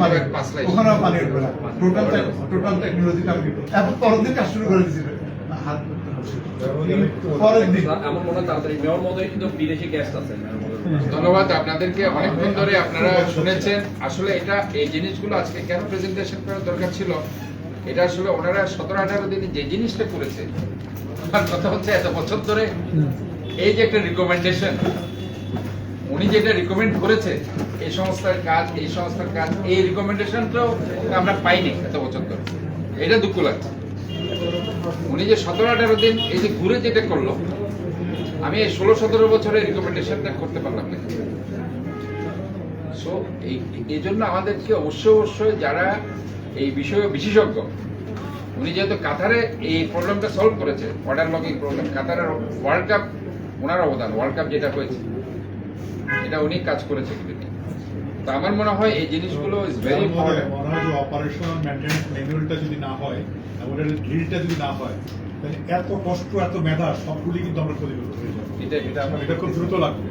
পানি উঠবে না। টোটাল টেকনোলজিটা আমি এখন পরের দিন কাজ শুরু করে দিচ্ছি। ধন্যবাদ আপনাদেরকে, অনেকক্ষণ ধরে আপনারা শুনেছেন। আসলে এটা এই জিনিসগুলো আজকে কেন প্রেজেন্টেশন করার দরকার ছিল, এটা আসলে ওনারা 17-18 দিনে যে জিনিসটা করেছে, আমার কথা হচ্ছে এত বছর ধরে এই যে একটা রিকমেন্ডেশন, উনি যেটা রিকমেন্ড করেছে এই সংস্থার কাজ, এই রিকমেন্ডেশনটাও আমরা পাইনি এত বছর ধরে, এটা দুঃখ লাগছে। উনি যে 17-18 দিন এই যে ঘুরে যেটা করলো, আমি এই 16-17 বছরের রিকমেন্ডেশনটা করতে পারলাম না। সো এই জন্য আমাদেরকে অবশ্যই যারা এই বিষয়ে বিশেষজ্ঞ, উনি যেহেতু কাতারে এই প্রবলেমটা সলভ করেছে, ওয়াটার লকিং প্রবলেম, কাতারের ওয়ার্ল্ড কাপ ওনার অবদান, ওয়ার্ল্ড কাপ যেটা হয়েছে এটা উনি কাজ করেছে। তো আমার মনে হয় এই জিনিসগুলো is very important. Operational maintenance ম্যানুয়ালটা যদি না হয়, আমাদের ড্রিলটা যদি না হয়, তাহলে এত কষ্ট এত মেধা সবগুলি কিন্তু আমরা ক্ষতিগ্রস্ত হয়ে যাবো। এটা খুব দ্রুত লাগবে।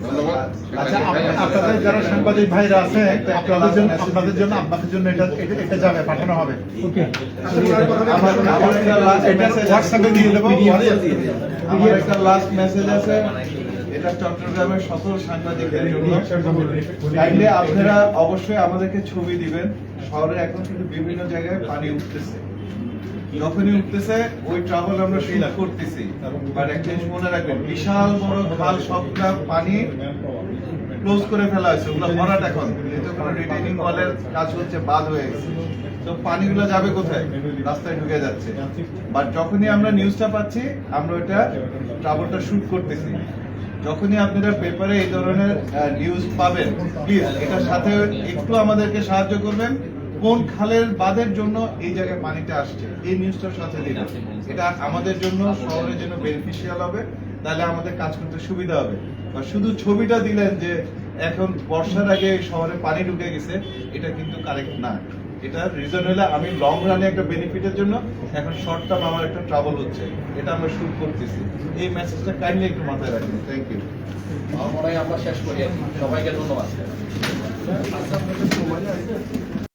ধন্যবাদ। আচ্ছা, আপনাদের যারা সাংবাদিক ভাইরা আছে, আপনাদের জন্য আপনাদের জন্য এটা যাবে, পাঠানো হবে। ওকে, হোয়াটসঅ্যাপে দিয়ে দেবো। আমার একটা লাস্ট মেসেজ আছে, এটা চট্টগ্রামের সকল সাংবাদিকদের জন্য। চাইলে আপনারা অবশ্যই আমাদেরকে ছবি দিবেন। শহরে এখন কিন্তু বিভিন্ন জায়গায় পানি উঠতেছে, যখনই উঠতেছে ওই ট্রাভেল আমরা শুট করতেছি, বাট একটা জিনিস মনে রাখবেন, বিশাল বড় খাল সবটা পানি ক্লোজ করে ফেলা হয়েছে, ওগুলো ভরাট এখন, যেহেতু কোনো রিটেনিং ওয়ালের কাজ হচ্ছে, বাদ হয়ে গেছে। তো পানিগুলো যাবে কোথায়? রাস্তায় ঢুকে যাচ্ছে। বাট যখনই আমরা নিউজটা পাচ্ছি, আমরা ওটা ট্রাবলটা শুট করতেছি। যখনই আপনারা পেপারে এই ধরনের নিউজ পাবেন, প্লিজ এটার সাথে একটু আমাদেরকে সাহায্য করবেন। কোন খালের বাঁধের জন্য এই জায়গায় পানিটা আসছে, এই নিউজটার সাথে দিবেন। এটা আমাদের জন্য, শহরের জন্য বেনিফিশিয়াল হবে, তাহলে আমাদের কাজ করতে সুবিধা হবে। বা শুধু ছবিটা দিলেন যে এখন বর্ষার আগে শহরে পানি ঢুকে গেছে, এটা কিন্তু কারেক্ট না। এটা রিজন হলে আমি লং রানে একটা বেনিফিটের জন্য এখন শর্ট টার্ম আমার একটা ট্রাবল হচ্ছে, এটা আমরা শুট করতেছি। এই মেসেজটা কাইন্ডলি একটু মাথায় রাখবেন। Thank you. আমার মনে হয় আমরা শেষ করি। সবাইকে ধন্যবাদ। আচ্ছা, আপনাদের সময় আছে?